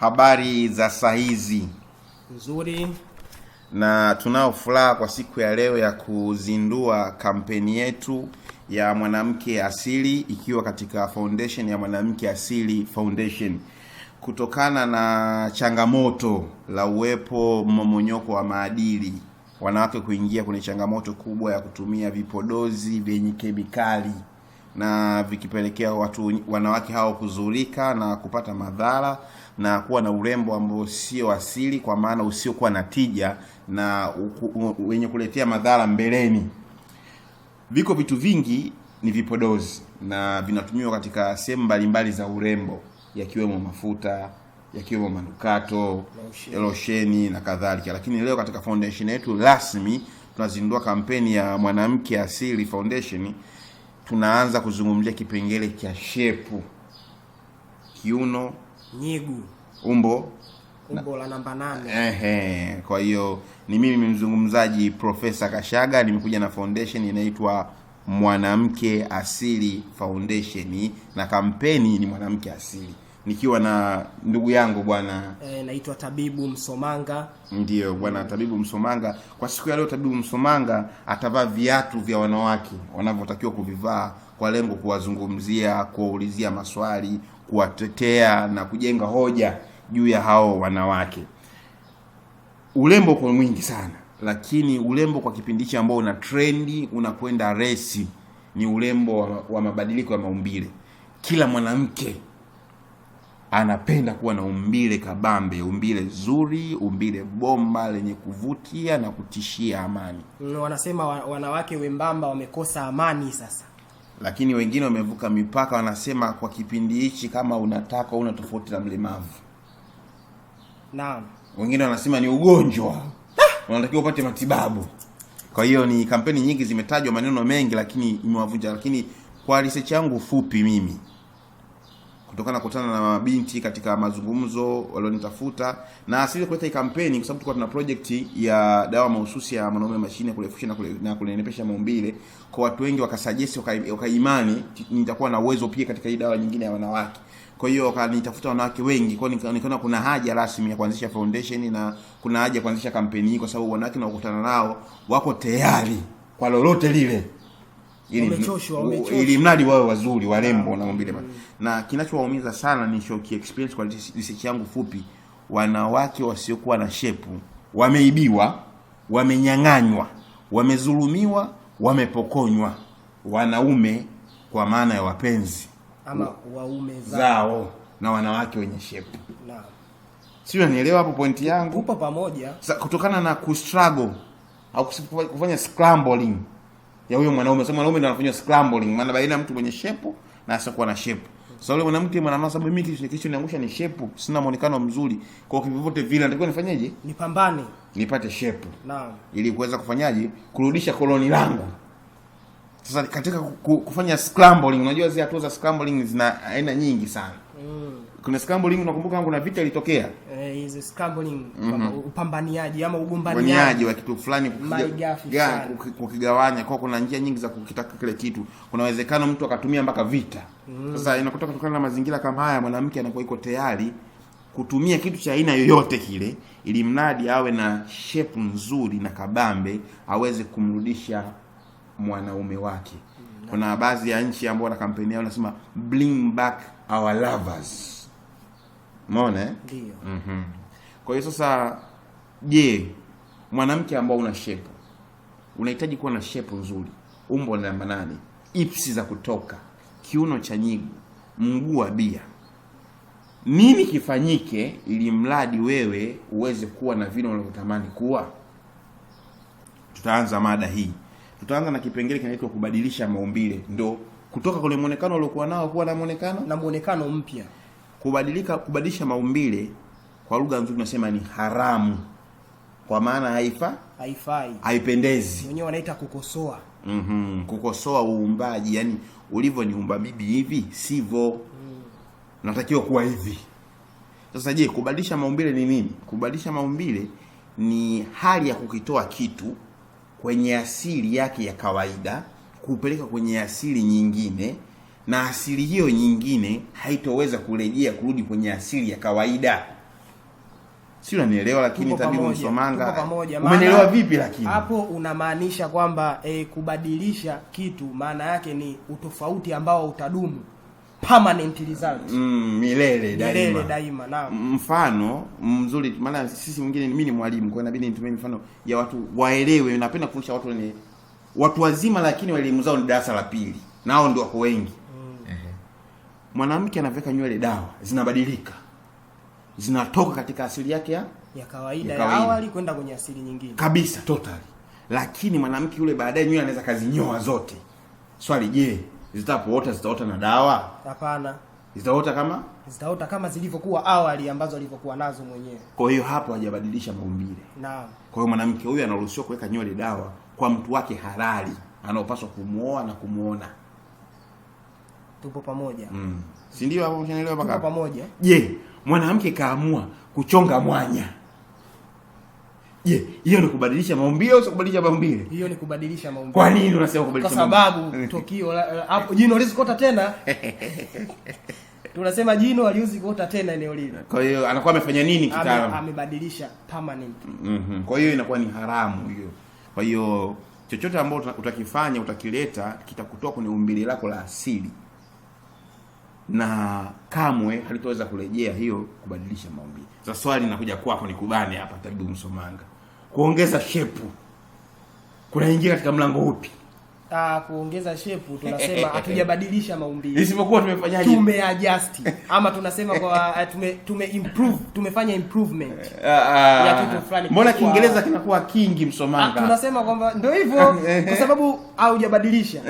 Habari za saa hizi? Nzuri. Na tunao furaha kwa siku ya leo ya kuzindua kampeni yetu ya Mwanamke Asili, ikiwa katika foundation ya Mwanamke Asili Foundation, kutokana na changamoto la uwepo mmomonyoko wa maadili, wanawake kuingia kwenye changamoto kubwa ya kutumia vipodozi vyenye kemikali, na vikipelekea wanawake hao kuzurika na kupata madhara na kuwa na urembo ambao sio asili, kwa maana usiokuwa na tija na wenye kuletea madhara mbeleni. Viko vitu vingi ni vipodozi na vinatumiwa katika sehemu mbalimbali za urembo, yakiwemo mafuta, yakiwemo manukato, losheni na kadhalika. Lakini leo katika foundation yetu rasmi tunazindua kampeni ya Mwanamke Asili Foundation. Tunaanza kuzungumzia kipengele cha shepu, kiuno, nyigu, umbo la namba 8. Kwa hiyo ni mimi mzungumzaji Profesa Kashaga, nimekuja na foundation inaitwa Mwanamke Asili Foundation, na kampeni ni Mwanamke Asili, nikiwa na ndugu yangu bwana naitwa Tabibu Msomanga. Ndio bwana Tabibu Msomanga. Kwa siku ya leo Tabibu Msomanga atavaa viatu vya wanawake wanavyotakiwa kuvivaa, kwa lengo kuwazungumzia, kuwaulizia maswali, kuwatetea na kujenga hoja juu ya hao wanawake. Urembo kwa mwingi sana, lakini urembo kwa kipindi hichi ambao una trendi, unakwenda resi, ni urembo wa mabadiliko ya maumbile. Kila mwanamke anapenda kuwa na umbile kabambe, umbile zuri, umbile bomba lenye kuvutia na kutishia amani. Wanasema wanawake wembamba wamekosa amani sasa. Lakini wengine wamevuka mipaka, wanasema kwa kipindi hichi kama unataka una tofauti na mlemavu. Naam. Wengine wanasema ni ugonjwa, unatakiwa upate matibabu. Kwa hiyo ni kampeni nyingi zimetajwa, maneno mengi, lakini imewavunja. Lakini kwa research yangu fupi mimi, kutokana kutana na mabinti katika mazungumzo walionitafuta, na asili kuleta hii kampeni kwa sababu tulikuwa tuna project ya dawa mahususi ya mwanaume mashine kurefusha na kunenepesha maumbile. Kwa watu wengi wakasuggest, wakaimani nitakuwa na uwezo pia katika hii dawa nyingine ya wanawake. Kwa hiyo wakanitafuta wanawake wengi, kwa nikaona kuna haja rasmi ya kuanzisha foundation na kuna haja ya kuanzisha kampeni hii, kwa sababu wanawake naokutana nao wako tayari kwa lolote lile, ili mradi wawe wazuri, warembo na maumbile. Na kinachowaumiza sana ni shock experience kwa research yangu fupi, wanawake wasiokuwa na shepu wameibiwa, wamenyang'anywa, wamezulumiwa, wamepokonywa wanaume, kwa maana ya wapenzi ama waume zao na wanawake wenye shepu. Naam. Sio, nielewa hapo pointi yangu? Upo pamoja. Kutokana na kustruggle au kufanya scrambling ya huyo mwanaume. Sasa mwanaume ndio anafanya scrambling, maana baina mtu mwenye shepu na asiyokuwa na shepu. Sasa yule mwanamke mwanamama, sababu mimi kitu niangusha ni shepu, sina muonekano mzuri, kwa kivyovyote vile natakiwa nifanyeje? Nipambane nipate shepu. Naam. Ili kuweza kufanyaje? Kurudisha koloni langu. Sasa katika kufanya scrambling, unajua zile hatua za scrambling zina aina nyingi sana. Kuna scrambling, unakumbuka kuna vita ilitokea? Hizo scrambling, upambaniaji ama ugombaniaji wa kitu fulani kukigawanya. Kwa kuna njia nyingi za kukitaka kile kitu. Kuna uwezekano mtu akatumia mpaka vita. Sasa inakutoka kutokana na mazingira kama haya, mwanamke anakuwa iko tayari kutumia kitu cha aina yoyote kile, ili mradi awe na shape nzuri na kabambe, aweze kumrudisha mwanaume wake. Kuna baadhi ya nchi ambao na kampeni yao nasema bring back our lovers. Umeona? Ndio. Kwa hiyo sasa, je, mwanamke ambao una shape, unahitaji kuwa na shape nzuri, umbo la namba 8, ipsi za kutoka, kiuno cha nyigu, mguu wa bia. Nini kifanyike ili mradi wewe uweze kuwa na vile unavyotamani kuwa? Tutaanza mada hii. Tutaanza na kipengele kinaitwa kubadilisha maumbile, ndo kutoka kwenye muonekano uliokuwa nao kuwa na muonekano mpya. Kubadilisha maumbile kwa lugha nzuri tunasema ni haramu, kwa maana haifai, haipendezi. Wenyewe wanaita kukosoa. Kukosoa uumbaji, yani ulivyoniumba bibi hivi sivyo. Natakiwa kuwa hivi. Sasa je, kubadilisha maumbile ni nini? Kubadilisha maumbile ni hali ya kukitoa kitu kwenye asili yake ya kawaida kupeleka kwenye asili nyingine, na asili hiyo nyingine haitoweza kurejea kurudi kwenye asili ya kawaida. Si unanielewa? Lakini Tabibu Msomanga, umenielewa vipi? Lakini hapo unamaanisha kwamba kubadilisha kitu maana yake ni utofauti ambao utadumu, permanent result, milele daima. Naam, mfano mzuri, maana sisi mwingine, mimi ni mwalimu, kwa inabidi nitumie mfano ya watu waelewe. Napenda kufundisha watu wazima, lakini elimu zao ni darasa la pili, nao ndio wako wengi. Mwanamke anaweka nywele, dawa zinabadilika, zinatoka katika asili yake ya kawaida ya awali kwenda kwenye asili nyingine kabisa, totally. Lakini mwanamke yule baadaye nywele anaweza kazinyoa zote. Swali, je, zitaota na dawa? Hapana. Zitaota kama zilivyokuwa awali ambazo alivyokuwa nazo mwenyewe. Kwa hiyo hapo hajabadilisha maumbile. Naam. Kwa hiyo mwanamke huyu anaruhusiwa kuweka nywele dawa kwa mtu wake halali, anaopaswa kumuoa na kumuona. Tupo pamoja. Si ndio hapo, unaelewa mpaka? Tupo pamoja. Je, mwanamke kaamua kuchonga mwanya, je, hiyo ni kubadilisha maumbile au sio kubadilisha maumbile? Hiyo ni kubadilisha maumbile. Kwa nini unasema kubadilisha maumbile? Kwa sababu tokio hapo jino lizikota tena. Tunasema jino aliuzi kuota tena eneo lile. Kwa hiyo anakuwa amefanya nini kitaalamu? Amebadilisha permanent. Kwa hiyo inakuwa ni haramu hiyo. Kwa hiyo chochote ambacho utakifanya, utakileta, kitakutoa kwenye umbile lako la asili, na kamwe halitoweza kurejea hiyo kubadilisha maumbile. Sasa swali linakuja kwako, ni kubane hapa, Tabibu Msomanga, kuongeza shepu kunaingia katika mlango upi? Kuongeza shepu tunasema hatujabadilisha maumbile, isipokuwa tumefanyaje? Tumeadjust ama tunasema kwa tumeimprove, tumefanya improvement ya kitu fulani. Mbona Kiingereza kinakuwa kingi, Msomanga? Tunasema kwamba ndio hivyo kwa sababu hujabadilisha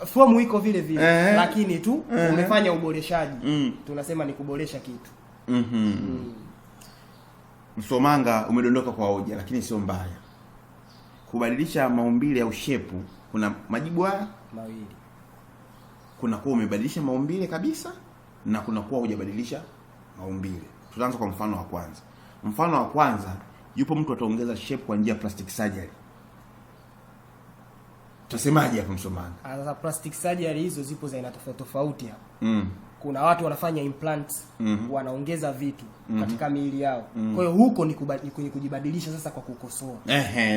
form iko vile vile, lakini tu umefanya uboreshaji. Tunasema ni kuboresha kitu. Msomanga, umedondoka kwa hoja, lakini sio mbaya. Kubadilisha maumbile au shepu, kuna majibu haya mawili. Kuna kuwa umebadilisha maumbile kabisa, na kuna kuwa hujabadilisha maumbile. Tutaanza kwa mfano wa kwanza. Mfano wa kwanza, yupo mtu ataongeza shape kwa njia ya plastic surgery. Tutasemaje hapo, Msomanga? Sasa plastic surgery hizo zipo za aina tofauti hapo. Kuna watu wanafanya implants, wanaongeza vitu katika miili yao. Kwa hiyo huko ni kujibadilisha sasa kwa kukosoa.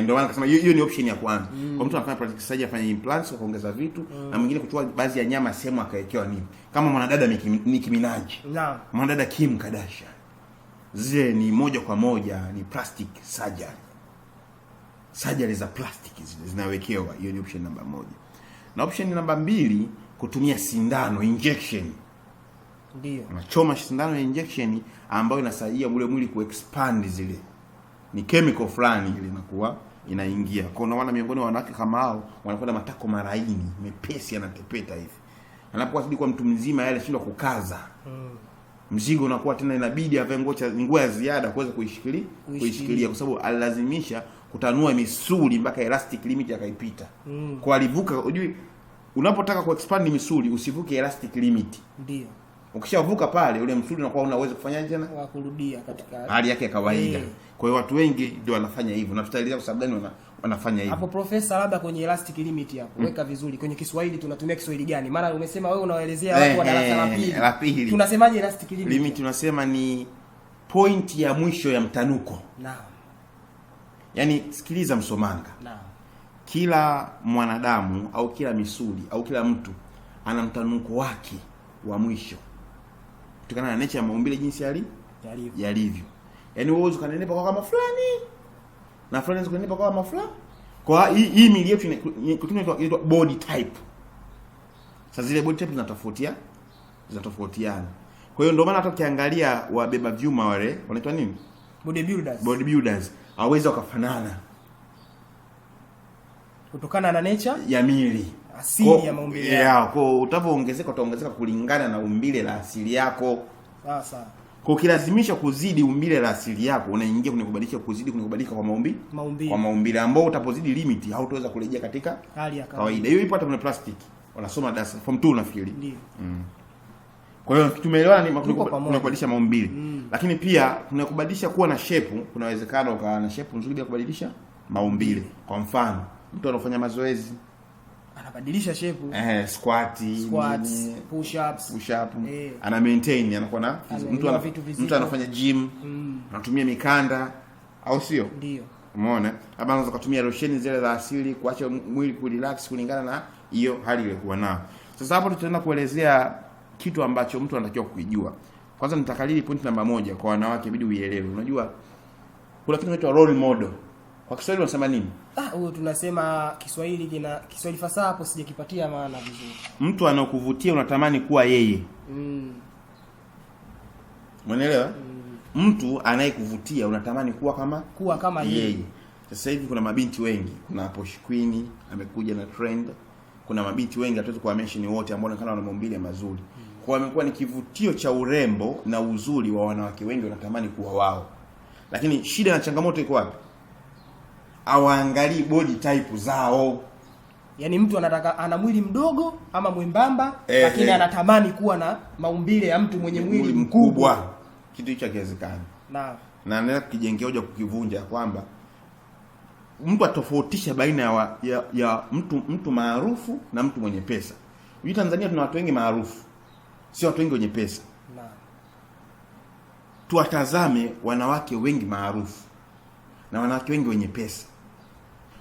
Ndio maana nasema hiyo ni option ya kwanza. Kwa mtu anafanya plastic surgery, afanya implants kwa kuongeza vitu, na mwingine kutoa baadhi ya nyama sehemu akaekewa nini. Kama mwanadada Nicki Minaj. Naam. Mwanadada Kim Kardashian. Zile ni moja kwa moja ni plastic surgery. Surgery za plastic zinawekewa. Hiyo ni option namba 1. Na option namba 2, kutumia sindano, injection. Ndio. Unachoma sindano ya injection ambayo inasaidia ule mwili kuexpand, zile ni chemical fulani ile inakuwa inaingia. Kwa maana miongoni wa wanawake kama hao wanakwenda matako maraini, mepesi, yanatepeta hivi. Anapokuwa zidi kwa mtu mzima, yale shindwa kukaza. Mzigo unakuwa tena inabidi avae nguo ya ziada kuweza kuishikilia, kwa sababu alilazimisha kutanua misuli mpaka elastic limit akaipita. Kwa alivuka, unajui unapotaka kuexpand misuli usivuke elastic limit. Ndio. Ukishavuka pale, ule msuli unakuwa unaweza kufanya tena kurudia katika hali yake ya kawaida. Kwa hiyo watu wengi ndio wanafanya hivyo. Na tutaeleza kwa sababu gani wanafanya hivyo. Hapo profesa, labda kwenye elastic limit hapo weka vizuri kwenye Kiswahili, tunatumia Kiswahili gani? Maana umesema wewe unawaelezea watu wa darasa la pili. Tunasemaje elastic limit? Limit tunasema ni point ya mwisho ya mtanuko. Naam. Yaani sikiliza, Msomanga. Naam. Kila mwanadamu au kila misuli au kila mtu ana mtanuko wake wa mwisho, kutokana na nature ya maumbile jinsi yalivyo. Yaani wewe ukanenepa kwa kama fulani na fulani ukanenepa kwa kama fulani. Kwa hii miili yetu inaitwa body type. Sasa zile body type zinatofautiana. Kwa hiyo ndio maana hata ukiangalia wabeba vyuma wale wanaitwa nini? Bodybuilders. Hawezi wakafanana kutokana na nature ya miili, asili ya maumbile yao. Kwa utapoongezeka utaongezeka kulingana na umbile la asili yako. Sasa kwa ukilazimisha kuzidi umbile la asili yako, unaingia kwenye kubadilisha, kubadilika kwa maumbile ambao utapozidi limit hautaweza kurejea katika hali ya kawaida. Hiyo ipo hata kwenye plastic. Wanasoma darasa form 2 nafikiri. Ndio. Kwa hiyo tumeelewana ni kubadilisha maumbile. Lakini pia tunakubadilisha kuwa na shape, kuna uwezekano ukawa na shape nzuri bila kubadilisha maumbile. Kwa mfano, mtu anafanya mazoezi anabadilisha shape, squats, push up, ana maintain, anakuwa na mtu anafanya gym, Unatumia mikanda au sio? Ndio. Umeona? Labda unaweza kutumia lotion zile za asili kuacha mwili kurelax kulingana na hiyo hali iliyokuwa nayo. Sasa hapo tutaenda kuelezea kitu ambacho mtu anatakiwa kujua. Kwanza nitakalili point namba 1 kwa wanawake, bidi uielewe. Unajua kuna kitu kinaitwa role model. Kwa Kiswahili unasema nini? Huyo tunasema Kiswahili fasaha hapo sijakipatia maana vizuri. Mtu anakuvutia unatamani kuwa yeye. Umeelewa? Mtu anayekuvutia unatamani kuwa kama yeye. Sasa hivi kuna mabinti wengi, kuna Posh Queen amekuja na trend. Kuna mabinti wengi hatuwezi kuwa mention wote ambao wanaonekana wana maumbile mazuri. Kwa wamekuwa ni kivutio cha urembo na uzuri wa wanawake wengi, wanatamani kuwa wao. Lakini shida na changamoto iko wapi? Hawaangalii body type zao. Yaani mtu ana mwili mdogo ama mwembamba, lakini anatamani kuwa na maumbile ya mtu mwenye mwili mkubwa. Kitu hicho hakiwezekani. Na naendelea kukijengea hoja kukivunja kwamba mtu atofautisha baina ya mtu maarufu na mtu mwenye pesa. Hivi Tanzania tuna watu wengi maarufu, sio watu wengi wenye pesa. Tuwatazame wanawake wengi maarufu na wanawake wengi wenye pesa.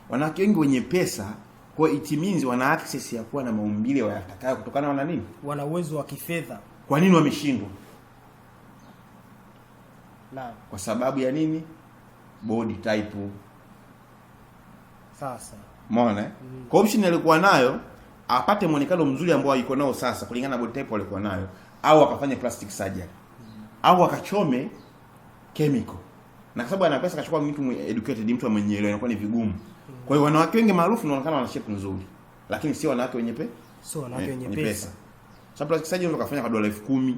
Wanawake wengi wenye pesa, kwa it means wana access ya kuwa na maumbile wayatakayo kutokana na nini? Wana uwezo wa kifedha. Kwa nini wameshindwa? Kwa sababu ya nini? Body type. Sasa umeona kwa option alikuwa nayo apate muonekano mzuri ambao yuko nao sasa kulingana na body type alikuwa nayo, au akafanya plastic surgery au akachome chemical. Na kwa sababu ana pesa akachukua mtu educated, mtu mwenye elimu, inakuwa ni vigumu. Kwa hiyo wanawake wengi maarufu wanaonekana wana shape nzuri, lakini sio wanawake wenye pesa. Sababu plastic surgery unaweza kufanya kwa $10,000,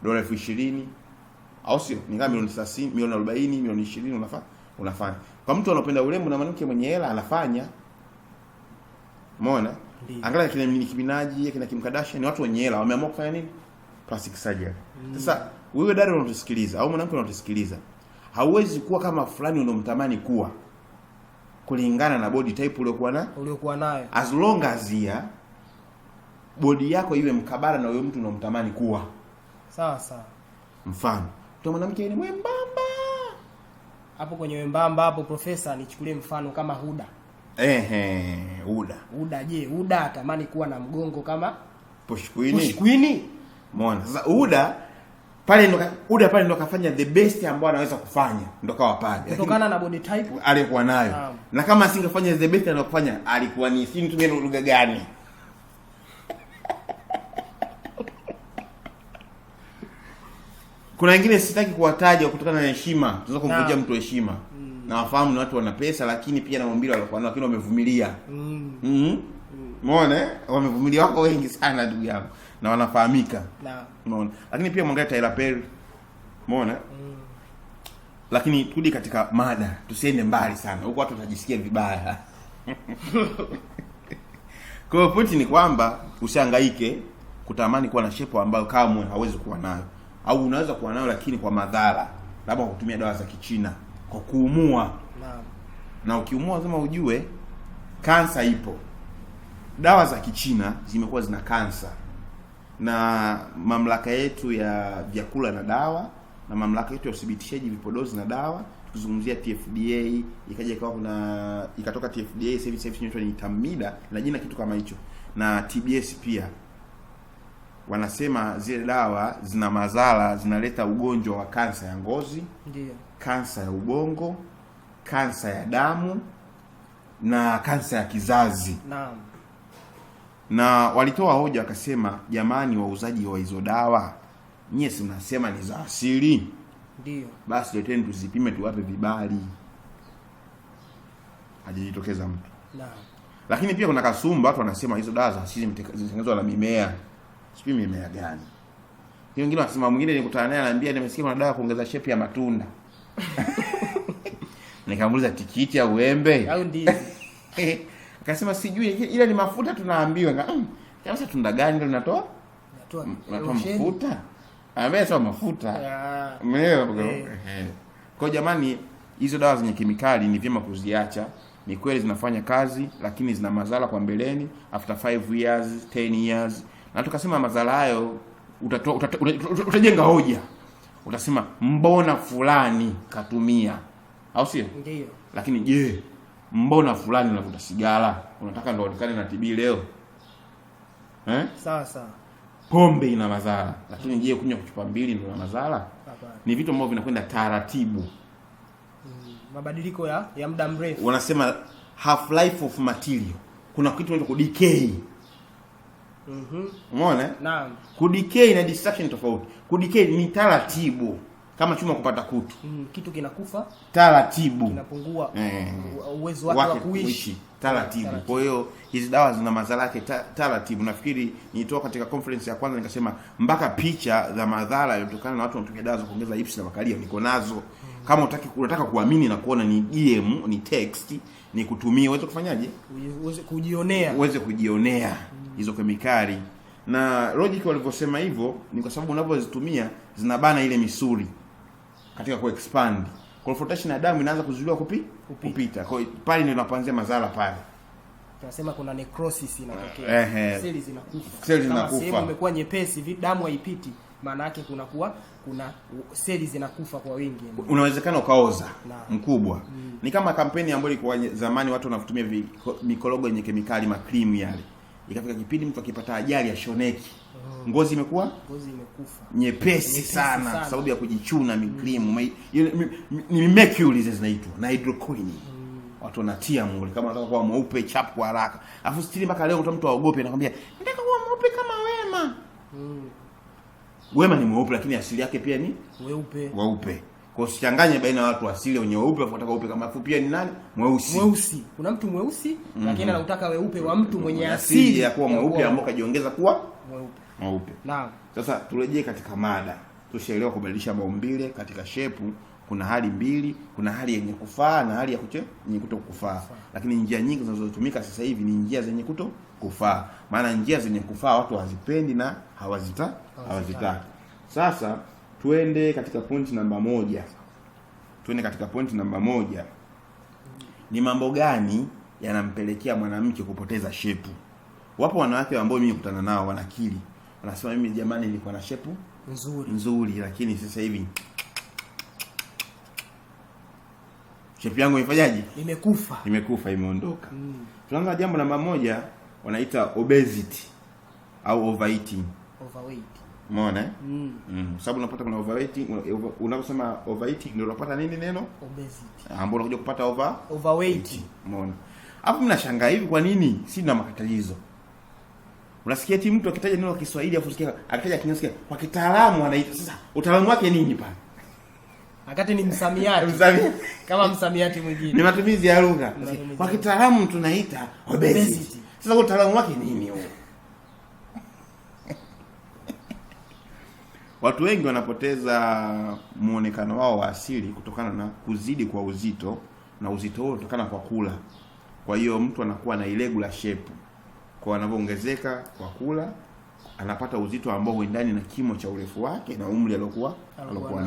$20,000, au sio? Ni kama milioni 30, milioni 40, milioni 20 unafanya. Kwa mtu anapenda urembo na mwanamke mwenye hela anafanya. Umeona? Angalia kina Nicki Minaj, kina Kim Kardashian, ni watu wenye hela wameamua kufanya nini? Plastic surgery. Sasa wewe dada unatusikiliza au mwanamke unatusikiliza, hauwezi kuwa kama fulani unomtamani kuwa kulingana na body type uliokuwa nayo. As long as body yako iwe mkabala na huyo mtu unomtamani kuwa. Sawa sawa. Mfano, mtu mwanamke ni mwembamba. Hapo kwenye wembamba hapo profesa nichukulie mfano kama Huda. Huda je, Huda atamani kuwa na mgongo kama Posh Queen? Umeona? Sasa Huda pale ndo kafanya the best ambao anaweza kufanya, ndo kawa pale. Kutokana na body type alikuwa nayo. Na kama asingefanya the best anayofanya, alikuwa ni si mtu lugha gani? Kuna wengine sitaki kuwataja kutokana na heshima. Tunaweza kumvunjia mtu heshima. Na wafahamu ni watu wana pesa, lakini pia na maumbile walikuwa nao, lakini wamevumilia. Umeona? Wamevumilia, wako wengi sana ndugu yangu. Na wanafahamika. Umeona? Lakini pia mwangalia Tyler Perry. Umeona? Lakini turudi katika mada, tusiende mbali sana. Huko watu watajisikia vibaya. Kwa hiyo point ni kwamba usihangaike kutamani kuwa na shape ambayo kamwe hauwezi kuwa nayo. Au unaweza kuwa nayo lakini kwa madhara, labda kwa kutumia dawa za Kichina, kwa kuumua. Na ukiumua lazima ujue kansa ipo. Dawa za Kichina zimekuwa zina kansa. Na mamlaka yetu ya vyakula na dawa na mamlaka yetu ya uthibitishaji vipodozi na dawa, tukizungumzia TFDA, ikatoka TFDA sasa hivi inaitwa ni Tamida na jina kitu kama hicho, na TBS pia wanasema zile dawa zina madhara, zinaleta ugonjwa wa kansa ya ngozi, ndio, kansa ya ubongo, kansa ya damu na kansa ya kizazi. Naam. Na walitoa hoja wakasema, jamani wauzaji wa hizo dawa, nyie si mnasema ni za asili? Ndio. Basi leteni tuzipime tuwape vibali. Hajitokeza mtu. Naam. Lakini pia kuna kasumba, watu wanasema hizo dawa za asili zinatengenezwa na mimea. Sijui mimea gani. Hiyo wengine wanasema, mwingine nilikutana naye ananiambia nimesikia kuna dawa kuongeza shape ya matunda. Nikamuuliza tikiti au embe? Au ndizi. Akasema sijui, ila ni mafuta tunaambiwa. Sasa tunda gani ndio linatoa? Natoa mafuta. Amesema mafuta. Mmeelewa? Kwa jamani, hizo dawa zenye kemikali ni vyema kuziacha. Ni kweli zinafanya kazi, lakini zina madhara kwa mbeleni after 5 years, 10 years. Na tukasema madhara hayo utajenga hoja. utasema mbona fulani katumia, au sio? Ndio. Lakini je, mbona fulani anavuta sigara? Unataka ndo onekane na TB leo? Sawa. Pombe ina madhara, lakini je, kunywa chupa mbili ndio madhara? Ni vitu ambavyo vinakwenda taratibu. Mabadiliko ya muda mrefu. Wanasema half life of material. Kuna kitu kinaitwa decay. Umeona? Naam. Decay na destruction tofauti. Decay ni taratibu, kama chuma kupata kutu. Kitu kinakufa taratibu, kinapungua uwezo wake wa kuishi taratibu. Kwa hiyo hizi dawa zina madhara yake taratibu. Nafikiri nilitoka katika conference ya kwanza nikasema mpaka picha za madhara yaliyotokana na watu wanatumia dawa za kuongeza hips na makalia niko nazo. Kama unataka kuamini na kuona ni DM, ni text, ni kutumia, uweze kufanyaje? Uweze kujionea hizo kemikali. Na logic walivyosema hivyo ni kwa sababu unapozitumia zinabana ile misuli katika kuexpand. Kwa flotation ya damu inaanza kuzuiliwa kupita. Kwa hiyo pale ndio inapoanzia madhara pale. Tunasema kuna necrosis inatokea. Seli zinakufa. Kama sehemu imekuwa nyepesi, damu haipiti, maana yake kuna seli zinakufa kwa wingi. Unawezekana ukaoza mkubwa. Ni kama kampeni ambayo ilikuwa zamani watu wanatumia mikorogo yenye kemikali, makrimu yale. Ikafika kipindi mtu akipata ajali ya shoneki, ngozi imekufa nyepesi sana kwa sababu ya kujichuna mikrimu. Ni mercury zinaitwa na hydroquinone. Watu wanatia mule kama unataka kuwa mweupe chap kwa haraka. Alafu stili mpaka leo mtu aogope anakuambia nataka kuwa mweupe kama Wema. Wema ni mweupe lakini asili yake pia ni weupe. Kwa usichanganye baina ya watu asili wenye weupe afu unataka weupe kama afu pia ni nani? Mweusi. Kuna mtu mweusi lakini anataka weupe wa mtu mwenye asili ya kuwa mweupe ambao kajiongeza kuwa mweupe. Naam. Sasa turejee katika mada. Tushaelewa kubadilisha maumbile katika shepu. Kuna hali mbili, kuna hali yenye kufaa na hali yenye kutokufaa. Lakini njia nyingi zinazotumika sasa hivi ni njia zenye kutokufaa. Maana njia zenye kufaa watu hawazipendi na hawazitaki. Sasa tuende katika point namba 1. Ni mambo gani yanampelekea mwanamke kupoteza shepu? Wapo wanawake ambao mimi nikutana nao wanakiri. Wanasema mimi jamani nilikuwa na shepu nzuri lakini sasa hivi shepu yangu imefanyaje? Imekufa, imeondoka. Tunaanza jambo namba 1, wanaita obesity au overeating. Umeona? Sababu unapata kuna overeating, unaposema overeating ndio unapata nini neno? Obesity. Ambapo unakuja kupata overweight. Umeona? Hapo mnashangaa hivi kwa nini? Sina makatalizo. Unasikia eti mtu akitaja neno la Kiswahili afu sikia akitaja Kiingereza kwa kitaalamu anaita. Sasa utaalamu wake nini pale? Akati ni msamiati. Kama msamiati mwingine. Ni matumizi ya lugha. Kwa kitaalamu tunaita obesity. Sasa utaalamu wake nini huo? Watu wengi wanapoteza muonekano wao wa asili kutokana na kuzidi kwa uzito, na uzito huo kutokana kwa kula. Kwa hiyo mtu anakuwa na irregular shape. Kwa anapoongezeka kwa kula, anapata uzito ambao huendani na kimo cha urefu wake na umri aliokuwa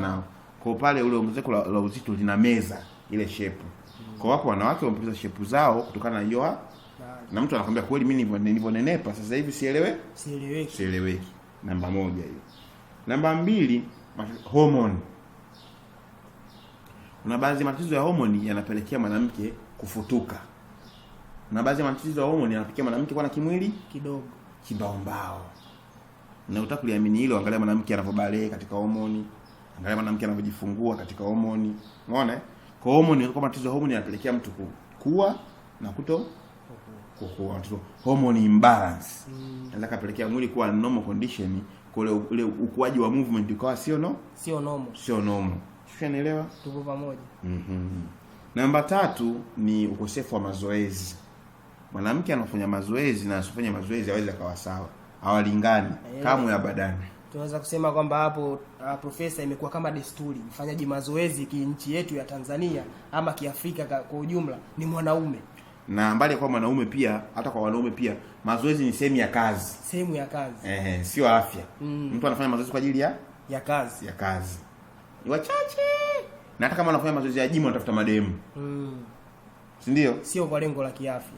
nao. Kwa pale ule ongezeko la uzito linameza ile shape. Kwa wapo wanawake wamepoteza shape zao kutokana na hiyo. Na mtu anakuambia kweli mimi nilivyonenepa sasa hivi sieleweki. Namba 1 hiyo. Namba 2, hormone. Kuna baadhi matatizo ya hormone yanapelekea mwanamke kufutuka. Na baadhi ya matatizo ya hormone yanapelekea mwanamke kuwa na kimwili kidogo, kibao. Na utaka kuliamini hilo, angalia mwanamke anapobalee katika hormone, angalia mwanamke anapojifungua katika hormone. Umeona? Kwa hormone, kwa matatizo ya hormone yanapelekea mtu kukua na kukua. Hormone imbalance. Inaweza kupelekea mwili kuwa normal condition, ule ukuaji wa movement ukawa sio normal. Unaelewa? Tuko pamoja. Namba 3 ni ukosefu wa mazoezi. Mwanamke anafanya mazoezi na asifanye mazoezi hawezi kawa sawa. Hawalingani kamwe abadani. Tunaweza kusema kwamba hapo profesa imekuwa kama desturi. Mfanyaji mazoezi nchi yetu ya Tanzania ama Kiafrika kwa ujumla ni mwanaume. Na mbali kwa mwanaume pia, hata kwa wanaume pia, mazoezi ni sehemu ya kazi. Sio afya. Mtu anafanya mazoezi kwa ajili ya kazi. Ni wachache. Na hata kama anafanya mazoezi ya gym anatafuta mademu. Si ndio? Sio kwa lengo la kiafya.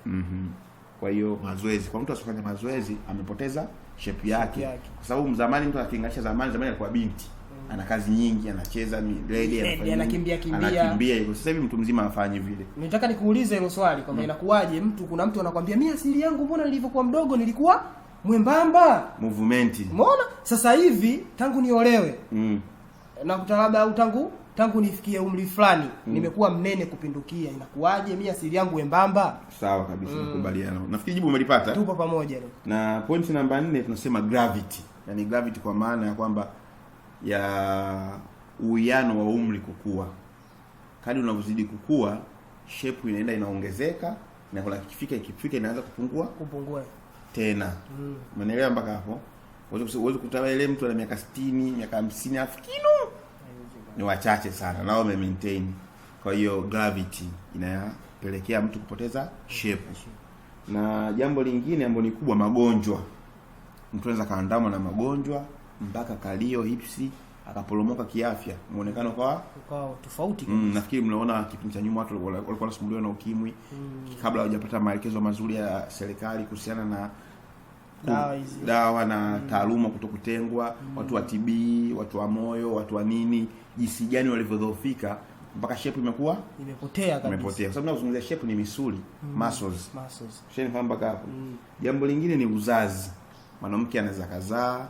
Kwa hiyo mazoezi, kwa mtu asifanye mazoezi amepoteza shape yake. Kwa sababu zamani mtu akiangalia zamani alikuwa binti. ana kazi nyingi, anacheza reggae, anakimbia hivyo. Sasa hivi mtu mzima afanye vile. Nitaka nikuulize hilo swali kwamba inakuwaje kuna mtu anakuambia mimi asili yangu mbona nilivyokuwa mdogo nilikuwa mwembamba, movement. Umeona? Sasa hivi tangu niolewe na kutalaba au tangu nifikie umri fulani nimekuwa mnene kupindukia, inakuwaje mimi asili yangu wembamba? Sawa kabisa, nakubaliana. Nafikiri jibu umelipata. Tupo pamoja leo. Na point namba 4 tunasema gravity. Yaani gravity kwa maana ya kwamba ya uwiano wa umri kukua. Kadri unavyozidi kukua, shape inaenda inaongezeka, na kwa ikifika inaanza kupungua tena. Umeelewa mpaka hapo? Uweze kutawala ile mtu ana miaka 60, miaka 50 afikino. Ni wachache sana na wame maintain. Kwa hiyo gravity inapelekea mtu kupoteza shape. Na jambo lingine ambalo ni kubwa, magonjwa. Mtu anaweza kaandamwa na magonjwa mpaka kalio, hipsi, akaporomoka kiafya, muonekano kwa tofauti. Nafikiri mnaona kipindi cha nyuma watu walikuwa wanasumbuliwa na ukimwi kabla hawajapata maelekezo mazuri ya serikali kuhusiana na dawa na taaluma kutokutengwa. Watu wa TB, watu wa moyo, watu wa nini, jinsi gani walivyodhoofika mpaka shape imepotea kabisa. Kwa sababu tunazungumzia shape ni misuli, muscles. Sheni fahamu mpaka hapo. Jambo lingine ni uzazi. Mwanamke anaweza kazaa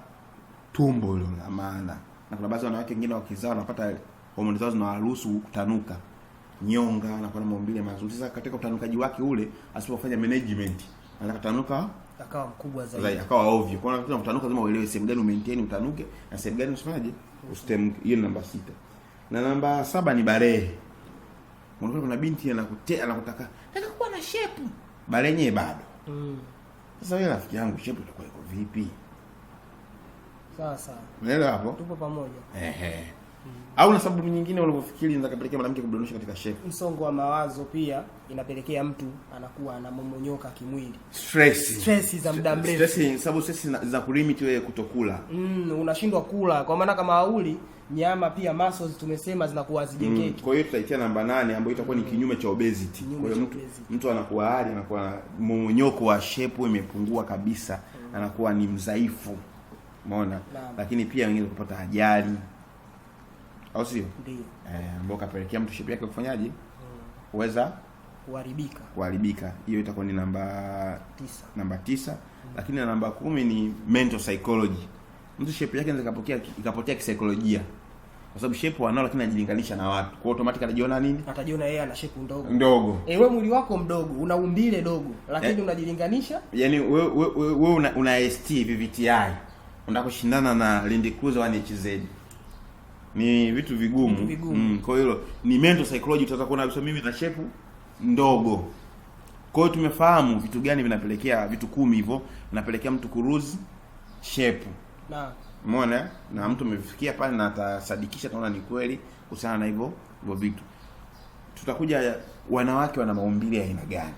tumbo hilo la maana. Na kuna baadhi ya wanawake wengine wakizaa wanapata homoni zao zinawaruhusu kutanuka. Nyonga na kwa maumbile mazuri. Sasa katika utanukaji wake ule asipofanya management, anataka kutanuka akawa mkubwa zaidi. Akawa ovyo. Kwa hiyo kutanuka lazima uelewe sehemu gani umaintain utanuke na sehemu gani usifanyaje ustemke. Hiyo namba 6. Na namba 7 ni barehe. Unaona kuna binti anakutaka nataka kuwa na shape. Barehe yenyewe bado. Sasa wewe rafiki yangu shape itakuwa iko vipi? Sawa. Unaelewa hapo? Tupo pamoja. Au na sababu nyingine unapofikiri inaweza kupelekea mwanamke kudondosha katika shape. Msongo wa mawazo pia inapelekea mtu anakuwa anamomonyoka kimwili. Stress za muda mrefu. Sababu stress za kulimit wewe kutokula. Unashindwa kula kwa maana kama hauli nyama pia muscles tumesema zinakuwa zijengeki. Kwa hiyo tutaitia namba 8 ambayo itakuwa ni kinyume cha obesity. Kwa hiyo mtu anakuwa hali anakuwa mmonyoko wa shape imepungua kabisa, anakuwa ni mdhaifu. Umeona? Lakini pia wengine kupata ajali. Au sio? Ndio. Ambao kapelekea mtu shape yake kufanyaje? Uweza kuharibika. Hiyo itakuwa ni namba 9. Lakini namba 10 ni mental psychology. Mtu shape yake inaweza ikapotea kisaikolojia. Kwa sababu shape wanao lakini anajilinganisha na watu. Kwa automatic anajiona nini? Atajiona yeye ana shape ndogo. Wewe mwili wako mdogo, una umbile dogo, lakini unajilinganisha? Yaani wewe una ST VVTI. Unataka kushindana na Land Cruiser 1HZ. Ni vitu vigumu. Kwa hiyo ni mental psychology, utaweza kuona kabisa mimi na shape ndogo. Kwa hiyo tumefahamu vitu gani vinapelekea, vitu 10 hivyo vinapelekea mtu kuruzi shape. Umeona? Na mtu amefikia pale na atasadikisha tunaona ni kweli kuhusiana na hivyo vitu. Tutakuja wanawake wana maumbile ya aina gani?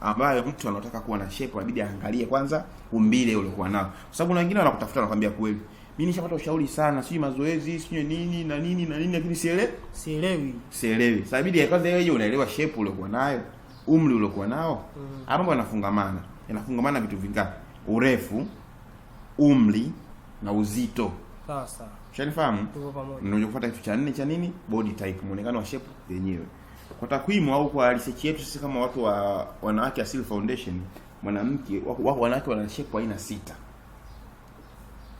Ambayo mtu anataka kuwa na shape inabidi aangalie kwanza umbile uliokuwa nao. Kwa sababu wengine wanakutafuta wanakuambia kweli. Mimi nishapata ushauri sana, sio mazoezi, sio nini lakini sielewi. Sasa inabidi kwanza wewe unaelewa shape uliokuwa nayo, umri uliokuwa nao. Mambo yanafungamana vitu vingapi? Urefu, umri na uzito. Sawa. Ushanifahamu? Ndio kufuata kitu cha 4 cha nini? Body type, muonekano wa shape yenyewe. Kwa takwimu au kwa research yetu sisi kama watu wa Wanawake Asili Foundation, wanawake wana shape aina 6.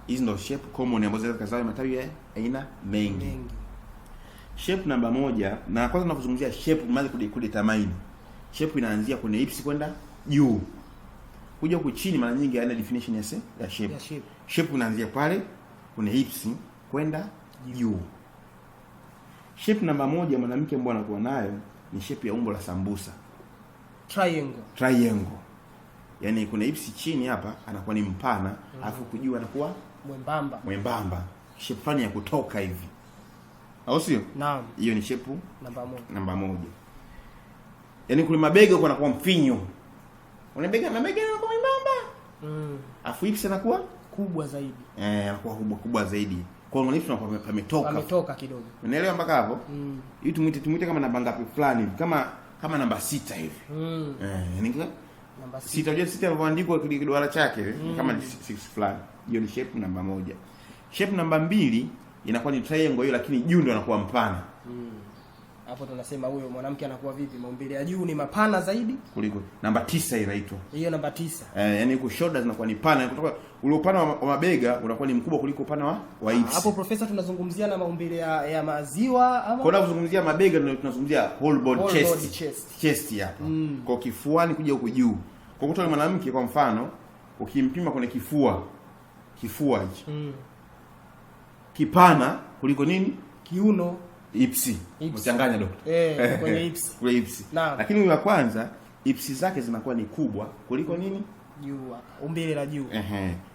Hizi ndio shape common ambazo zinaweza kuzaa matawi ya aina mengi. Shape namba 1, na kwanza tunapozungumzia shape mwanzo kudetermine. Shape inaanzia kwenye hips kwenda juu. Kuja huku chini mara nyingi haina definition ya shape. Shape inaanzia pale kwenye hips kwenda juu. Shape namba 1 mwanamke ambaye anakuwa nayo ni shape ya umbo la sambusa. Triangle. Yaani kuna hips chini hapa anakuwa ni mpana, alafu kujua anakuwa mwembamba. Shape fani ya kutoka hivi. Au sio? Naam. Hiyo ni shape namba 1. Yaani kule mabega kwa anakuwa mfinyo. Unabega na mabega yanakuwa mwembamba. Alafu hips anakuwa kubwa zaidi. Anakuwa kubwa zaidi. Kwa hiyo hips anakuwa pametoka kidogo. Unaelewa mpaka hapo? Hii tumuite kama namba ngapi fulani hivi. Kama namba 6 hivi. Yaani namba 6. Sitajua 6 alivyoandikwa kiduara chake kama 6 fulani. Hiyo ni shape namba 1. Shape namba 2 inakuwa ni triangle hiyo, lakini juu ndio anakuwa mpana. Hapo tunasema huyo mwanamke anakuwa vipi? Maumbile ya juu ni mapana zaidi kuliko namba 9 inaitwa. Hiyo namba 9. Yani huko shoulders zinakuwa ni pana, kutoka ule upana wa mabega unakuwa ni mkubwa kuliko upana wa hips. Hapo profesa, tunazungumzia na maumbile ya maziwa ama? Kwa tunazungumzia mabega ndio tunazungumzia whole body chest hapa. Kwa kifuani kuja huko juu. Kwa kutoa mwanamke kwa mfano, ukimpima kwenye kifua hichi. Kipana kuliko nini? Kiuno. Ipsi. Mchanganya daktari. Kwenye ipsi. Kwenye ipsi. Lakini huyu wa kwanza ipsi zake zinakuwa ni kubwa kuliko nini? Juu hapa. Umbile la juu.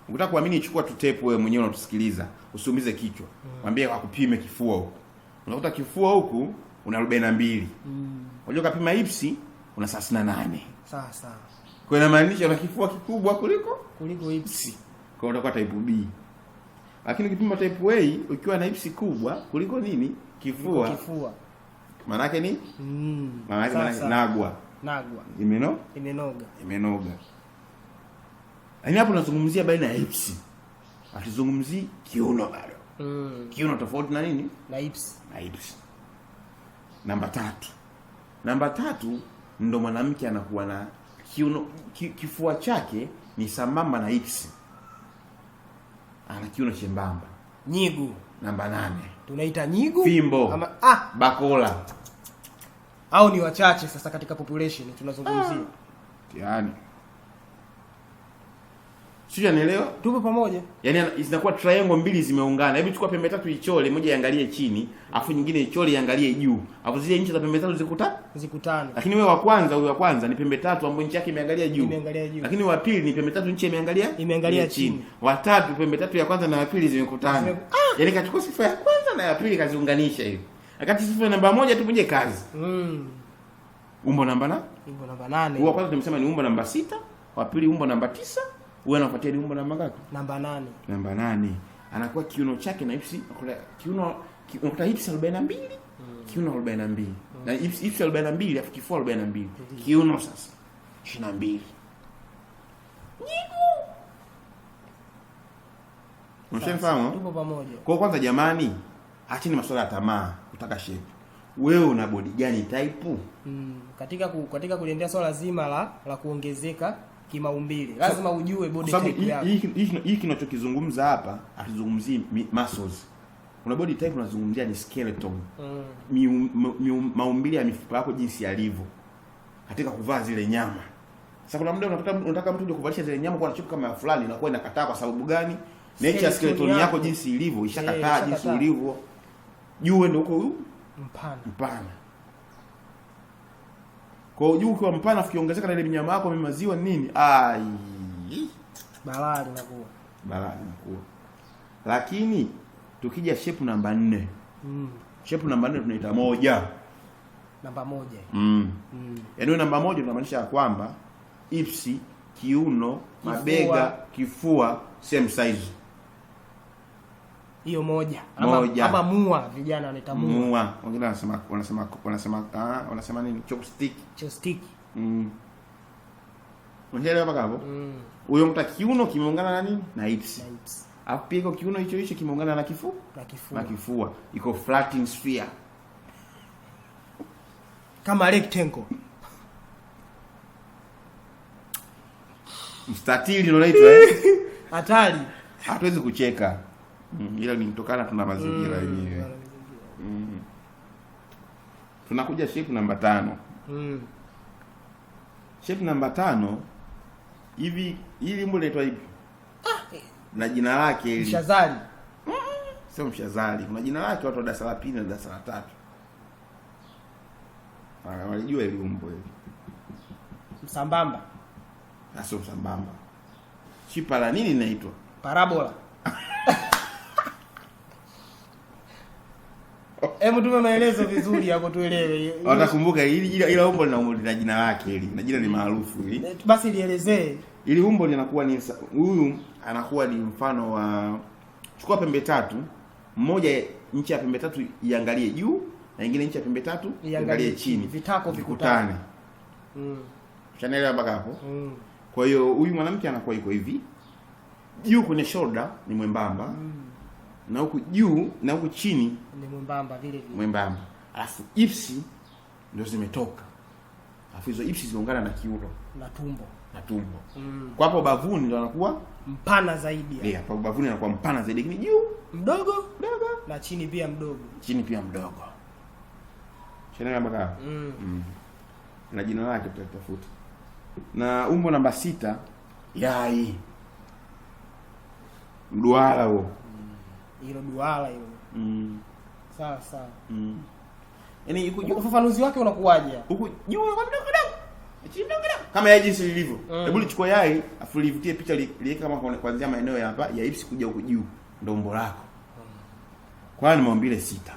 Ukitaka kuamini, chukua tu tape wewe mwenyewe unatusikiliza. Usiumize kichwa. Mwambie akupime kifua huko. Unakuta kifua huku una 42. Unajua kapima ipsi una 38. Sawa. Kwa inamaanisha una kifua kikubwa kuliko ipsi. Kwa utakuwa type B. Lakini ukipima type A ukiwa na ipsi kubwa kuliko nini? Kifua. Maana yake ni? Maana yake nagwa. Imenoga. Yaani hapo tunazungumzia baina ya ipsi. Hatuzungumzii kiuno bado. Kiuno tofauti na nini? Na ipsi. Namba 3 ndo mwanamke anakuwa na kiuno kifua chake ni sambamba na ipsi. Ana kiuno chembamba. Nyigu. Namba 8. Tunaita nyigu. Fimbo. Bakola. Au ni wachache sasa katika population tunazungumzia. Yaani. Sio, nielewa? Tupo pamoja. Yaani zinakuwa triangle mbili zimeungana. Hebu chukua pembe tatu ichole, moja iangalie chini, afu nyingine ichole iangalie juu. Afu zile ncha za pembe tatu zikutane. Lakini huyu wa kwanza ni pembe tatu ambayo ncha yake imeangalia juu. Lakini wa pili ni pembe tatu ncha imeangalia chini. Wa tatu pembe tatu ya kwanza na ya pili zimekutana. Yaani kachukua sifa ya kwanza na ya pili kaziunganisha hivi. Wakati sifa namba 1 tu mwenye kazi. Umbo namba 8. Huwa kwanza tumesema ni umbo namba 6, wa pili umbo namba 9. Wewe unafuatia umbo namba ngapi? Namba 8. Namba 8. Anakuwa kiuno chake na ipsi, kiuno unakuta ipsi 42, kiuno 42. Na ipsi 42 afu kifua 42. Kiuno sasa 22. Mshafahamu? Tupo pamoja. Kwa kwanza jamani, acheni masuala ya tamaa, kutaka shape. Wewe una body gani type? Katika kuliendea swala zima la kuongezeka kimaumbile, lazima ujue body type yako. Hii kinachokizungumza hapa, atuzungumzii muscles. Una body type unazungumzia ni skeleton. Maumbile ya mifupa yako jinsi yalivyo. Katika kuvaa zile nyama. Sasa kuna muda unataka mtu uje kuvalisha zile nyama kwa chupa kama fulani, inakuwa inakataa kwa sababu gani? Nature skeleton yako jinsi ilivyo ishakataa jinsi ilivyo. Juu ndio huko mpana. Kwa juu ukiwa mpana ukiongezeka na ile minyama yako maziwa nini? Balaa linakuwa. Lakini tukija shape namba 4. Shape namba 4 tunaita moja. Namba 1. Yaani namba 1 tunamaanisha kwamba ipsi, kiuno, mabega, kifua same size. Hiyo moja. Ama mua, vijana wanaita mua. Wengine wanasema nini? Chopstick. Unaelewa mpaka hapo? Huyo mta kiuno kimeungana na nini? Na ipsi. Alafu pia iko kiuno hicho kimeungana na kifua. Iko flattened sphere. Kama rectangle. Mstatili ndio unaitwa hatari. Hatuwezi kucheka. Ila ni kutokana tuna mazingira yenyewe. Tunakuja shape namba 5. Shape namba 5 hivi ili umbo linaitwa hivi. Na jina lake hili. Mshazali. Sio mshazali. Kuna jina lake watu wa darasa la 2 na darasa la 3. Walijua ile umbo hili. Msambamba. Sio msambamba. Shipa la nini linaitwa? Parabola. Hebu tume maelezo vizuri hapo tuelewe. Watakumbuka ila umbo lina jina lake hili. Na jina ni maarufu hili. Basi lielezee. Ili umbo linakuwa ni huyu anakuwa ni mfano wa chukua pembe tatu, mmoja nchi ya pembe tatu iangalie juu na nyingine nchi ya pembe tatu iangalie chini. Vitako vikutane. Chanaelewa mpaka hapo? Kwa hiyo huyu mwanamke anakuwa iko hivi. Juu kwenye shoulder ni mwembamba. na huku juu na huku chini ni mwembamba vile vile. Mwembamba. Alafu ipsi ndio zimetoka. Alafu hizo ipsi zimeungana na kiuno na tumbo. Kwa hapo bavuni ndio anakuwa mpana zaidi. Hapo bavuni anakuwa mpana zaidi, lakini juu mdogo na chini pia mdogo. Shana mpaka na jina lake tutatafuta. Na umbo namba 6 yai. Mduara huo. Hilo duara hilo. Sawa. Yaani yuko juu, ufafanuzi wake unakuwaje? Huko juu kwa kidogo. Kama yai jinsi lilivyo. Hebu lichukua yai, afu livutie picha liweke kama kuanzia maeneo ya hapa ya ipsi kuja huko juu. Ndio umbo lako. Kwa ni maumbile 6.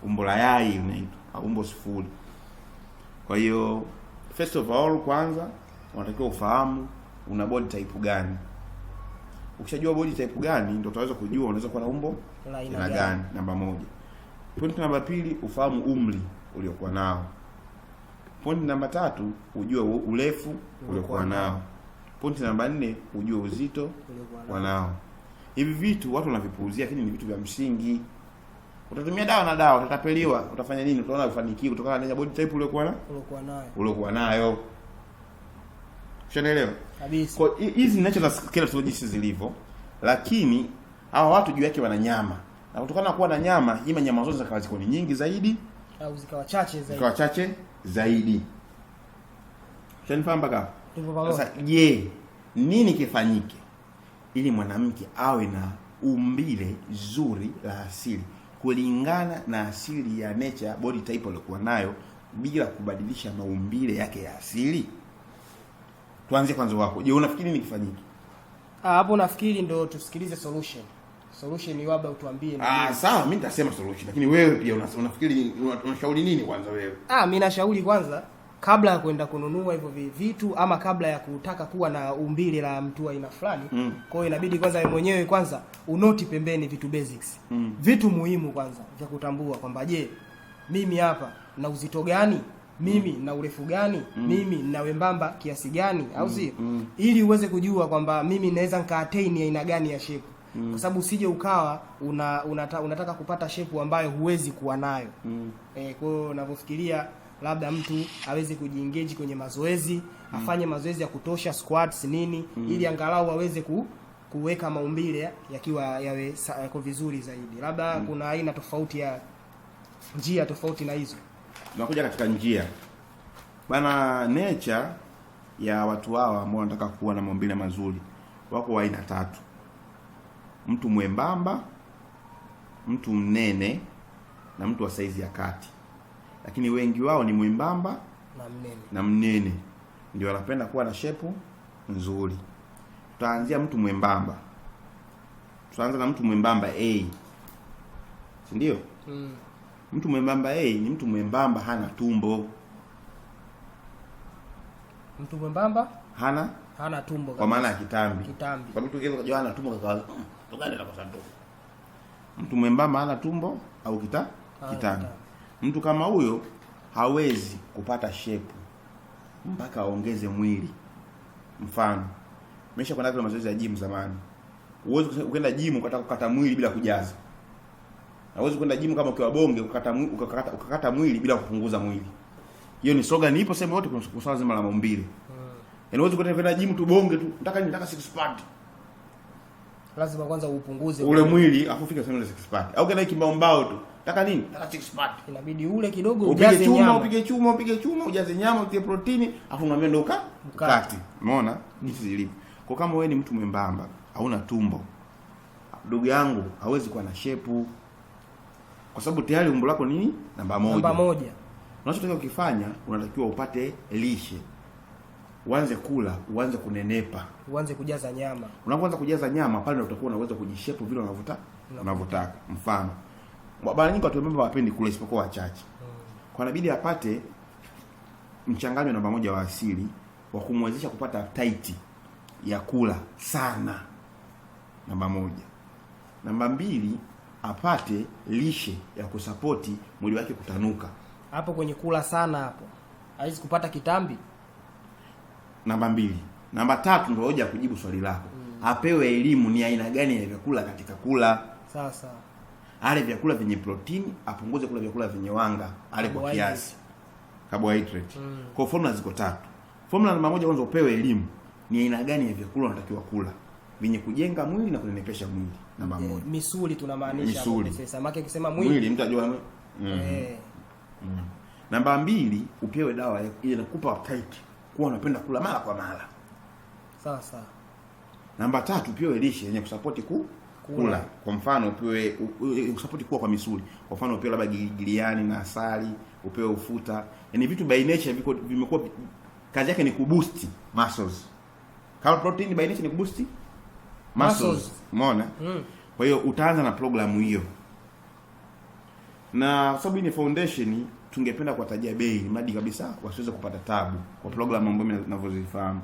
Umbo la yai linaitwa au umbo sifuri. Kwa hiyo first of all, kwanza unatakiwa ufahamu una body type gani. Ukishajua body type gani ndio utaweza kujua unaweza kuwa na umbo la aina gani. Namba 1. Point namba 2, ufahamu umri uliokuwa nao. Point namba 3, ujue urefu uliokuwa nao. Point namba 4, ujue uzito uliokuwa nao. Hivi vitu watu wanavipuuzia, lakini ni vitu vya msingi. Utatumia dawa utatapeliwa, utafanya nini? Utaona ufanikiwe kutokana na body type uliokuwa nayo. Unaelewa? Kabisa. Kwa hizi natural characteristics zilivyo, lakini hawa watu juu yake wana nyama. Na kutokana na kuwa na nyama, hii nyama zote zikawa ziko ni nyingi zaidi au zikawa chache zaidi. Shanifahamu mpaka? Sasa nini kifanyike ili mwanamke awe na umbile zuri la asili kulingana na asili ya nature body type aliyokuwa nayo bila kubadilisha maumbile yake ya asili? Tuanze kwanza wako. Unafikiri nini kifanyike? Hapo nafikiri ndo tusikilize solution. Solution ni labda utuambie. Sawa, mimi nitasema solution, lakini wewe pia unafikiri unashauri nini kwanza wewe? Mimi nashauri kwanza kabla ya kwenda kununua hivyo vitu ama kabla ya kutaka kuwa na umbile la mtu aina fulani, kwa hiyo inabidi kwanza wewe mwenyewe kwanza unoti pembeni vitu basics. Vitu muhimu kwanza vya kutambua kwamba mimi hapa na uzito gani? Mimi na urefu gani? Mimi na wembamba kiasi gani? Au si? Ili uweze kujua kwamba mimi naweza nikaattain aina gani ya shape. Kwa sababu usije ukawa unataka kupata shape ambayo huwezi kuwa nayo. Kwa hiyo ninavyofikiria labda mtu aweze kujiengage kwenye mazoezi, afanye mazoezi ya kutosha, squats nini, ili angalau aweze kuweka maumbile yakiwa yako vizuri zaidi. Labda kuna aina tofauti ya njia tofauti na hizo. Tunakuja katika njia. Bana, nature ya watu hawa ambao wanataka kuwa na maumbile mazuri wako wa aina 3. Mtu mwembamba, mtu mnene na mtu wa saizi ya kati. Lakini wengi wao ni mwembamba na mnene. Ndio wanapenda kuwa na shape nzuri. Tutaanzia mtu mwembamba. Tutaanza na mtu mwembamba A. Si ndio? Mtu mwembamba A ni mtu mwembamba hana tumbo. Mtu mwembamba hana tumbo kwa maana ya kitambi. Kwa mtu kile hana tumbo kwa tokana na kosa. Mtu mwembamba hana tumbo au kitambi. Mtu kama huyo hawezi kupata shape mpaka aongeze mwili. Mfano, nimesha kwenda kwa mazoezi ya gym zamani. Uweze kwenda gym ukataka kukata mwili bila kujaza. Hawezi kwenda gym kama ukiwa bonge ukakata mwili bila kupunguza mwili. Hiyo ni slogan ipo sema wote kwa swala zima la maumbile. Yaani huwezi kwenda gym tu bonge tu, nataka six pack. Lazima kwanza upunguze ule mwili afu fika sema six pack. Au kana kimbao tu. Nataka nini? Nataka six pack. Inabidi ule kidogo ujaze nyama. Upige chuma, ujaze nyama, utie proteini, afu unamwambia ndio ukati. Umeona? Jinsi zilivyo. Kwa kama wewe ni mtu mwembamba, hauna tumbo, ndugu yangu, hawezi kuwa na shape. Kwa sababu tayari umbo lako nini? Namba 1. Unachotakiwa ukifanya, unatakiwa upate lishe. Uanze kula, uanze kunenepa, uanze kujaza nyama. Unapoanza kujaza nyama, pale ndio utakuwa unaweza kujishape vile unavyotaka. Mfano, mara nyingi watu wembamba wapendi kula isipokuwa wachache. Kwa inabidi apate mchanganyo namba 1 wa asili wa kumwezesha kupata appetite ya kula sana. Namba 1. Namba 2, apate lishe ya kusapoti mwili wake kutanuka. Hapo kwenye kula sana hapo haizi kupata kitambi. Namba 2. Namba 3 ndio hoja kujibu swali lako. Apewe elimu ni aina gani ya vyakula katika kula. Sasa ale vyakula vyenye protini, apunguze kula vyakula vyenye wanga, ale kwa kiasi. Carbohydrate. Kwa formula ziko 3. Formula namba 1 kwanza upewe elimu ni aina gani ya vyakula unatakiwa kula vyenye kujenga mwili na kunenepesha mwili. Namba 1. Misuli tunamaanisha hapo profesa. Maana akisema mwili mtu ajua. Namba 2 upewe dawa ile inakupa appetite, kuwa unapenda kula mara kwa mara. Sasa. Namba 3 upewe lishe yenye kusupport kula. Kwa mfano upewe kusupport kuwa kwa misuli. Kwa mfano upewe labda giliani na asali, upewe ufuta. Yaani vitu by nature vimekuwa kazi yake ni kuboost muscles. Kama protein by nature ni kuboost muscles. Umeona? Kwa hiyo utaanza na programu hiyo. Na sababu ni foundation, tungependa kuwatajia bei mradi kabisa wasiweze kupata tabu kwa programu ambayo ninavyozifahamu.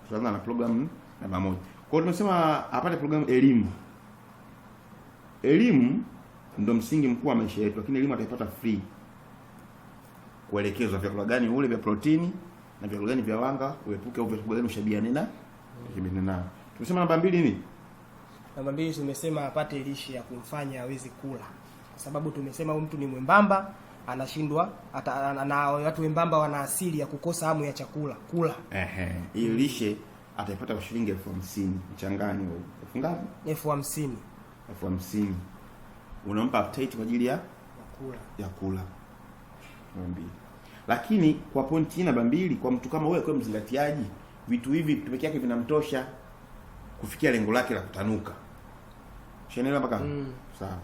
Tutaanza na programu namba 1. Kwa hiyo tumesema apate programu elimu. Elimu ndio msingi mkuu wa maisha yetu, lakini elimu ataipata free. Kuelekezwa vyakula gani ule vya protini na vyakula gani vya wanga, uepuke au vyakula gani ushabiane na nao. Tumesema namba 2 nini? Namba 2 tumesema apate lishe ya kumfanya aweze kula. Kwa sababu tumesema mtu ni mwembamba, anashindwa na watu wembamba wana asili ya kukosa hamu ya chakula, kula. Hiyo lishe ataipata kwa shilingi 50,000 mchanganyo huo. Ngapi? 50,000. 50,000. Unampa appetite kwa ajili ya kula. Mwambie. Lakini kwa pointi namba 2 kwa mtu kama wewe kwa mzingatiaji, vitu hivi pekee yake vinamtosha kufikia lengo lake la kutanuka. Shanaelewa mpaka? Sawa.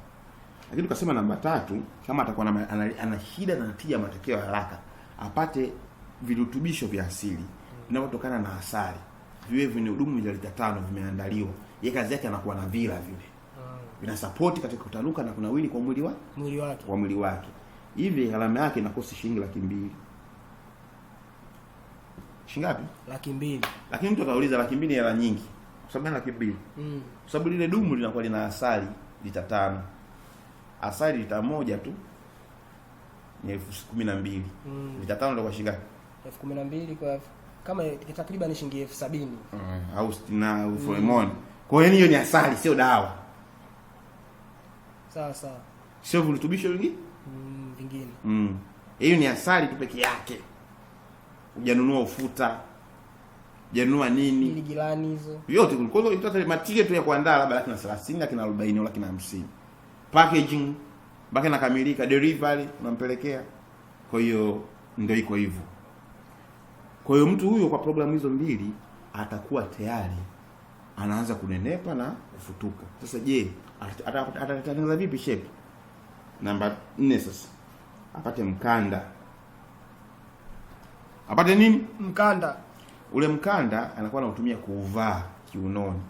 Lakini tukasema namba 3 kama atakuwa ana shida na natija matokeo haraka, apate virutubisho vya asili vinavyotokana na asali. Viwe vinahudumu ya lita 5 vimeandaliwa. Yeye kazi yake anakuwa na vile. Vina support katika kutanuka na kunawili kwa mwili wake. Hivi gharama yake inakosa shilingi 200,000. Shilingi ngapi? 200,000. Lakini mtu atauliza 200,000 hela nyingi. Kwa sababu 200,000. Kwa sababu lile dumu linakuwa lina asali lita 5. Asali lita 1 tu ni 12,000. Lita 5 ndio kwa shilingi ngapi? 12,000 kwa kama takriban shilingi 70,000. Au na lemon. Kwa hiyo hiyo ni asali, sio dawa. Sawa. Sio virutubisho vingine? Vingine. Hiyo ni asali tu peke yake. Hujanunua ufuta. Hujanunua nini? Ili gilani hizo. Yote kulikuwa itoa material tu ya kuandaa labda laki na 30, laki na 40 au laki na 50. Packaging baki na kamilika, delivery unampelekea. Kwa hiyo ndio iko hivyo. Kwa hiyo mtu huyo kwa programu hizo 2 atakuwa tayari anaanza kunenepa na kufutuka. Sasa je, atatengeneza vipi shape? Namba 4 sasa. Apate mkanda. Apate nini? Mkanda. Ule mkanda anakuwa anautumia kuuvaa kiunoni.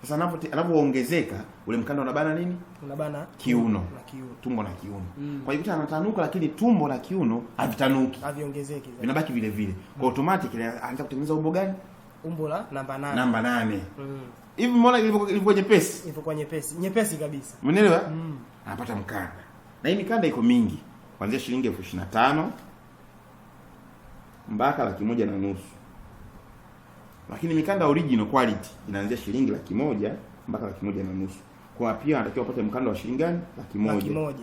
Sasa anapoongezeka ule mkanda unabana nini? Unabana kiuno. Tumbo na kiuno. Kwa hiyo anatanuka lakini tumbo na kiuno havitanuki. Haviongezeki. Vinabaki vile vile. Kwa automatic anaanza kutengeneza umbo gani? Umbo la namba 8. Namba 8. Hivi mbona ilivyokuwa nyepesi? Ilivyokuwa nyepesi. Nyepesi kabisa. Umeelewa? Anapata mkanda. Na hii mikanda iko mingi. Kuanzia shilingi 25,000 mpaka 1,500,000. Lakini mikanda original quality inaanzia shilingi 100,000 mpaka 1,500,000. Kwa pia anatakiwa apate mkanda wa shilingi gani? 100,000.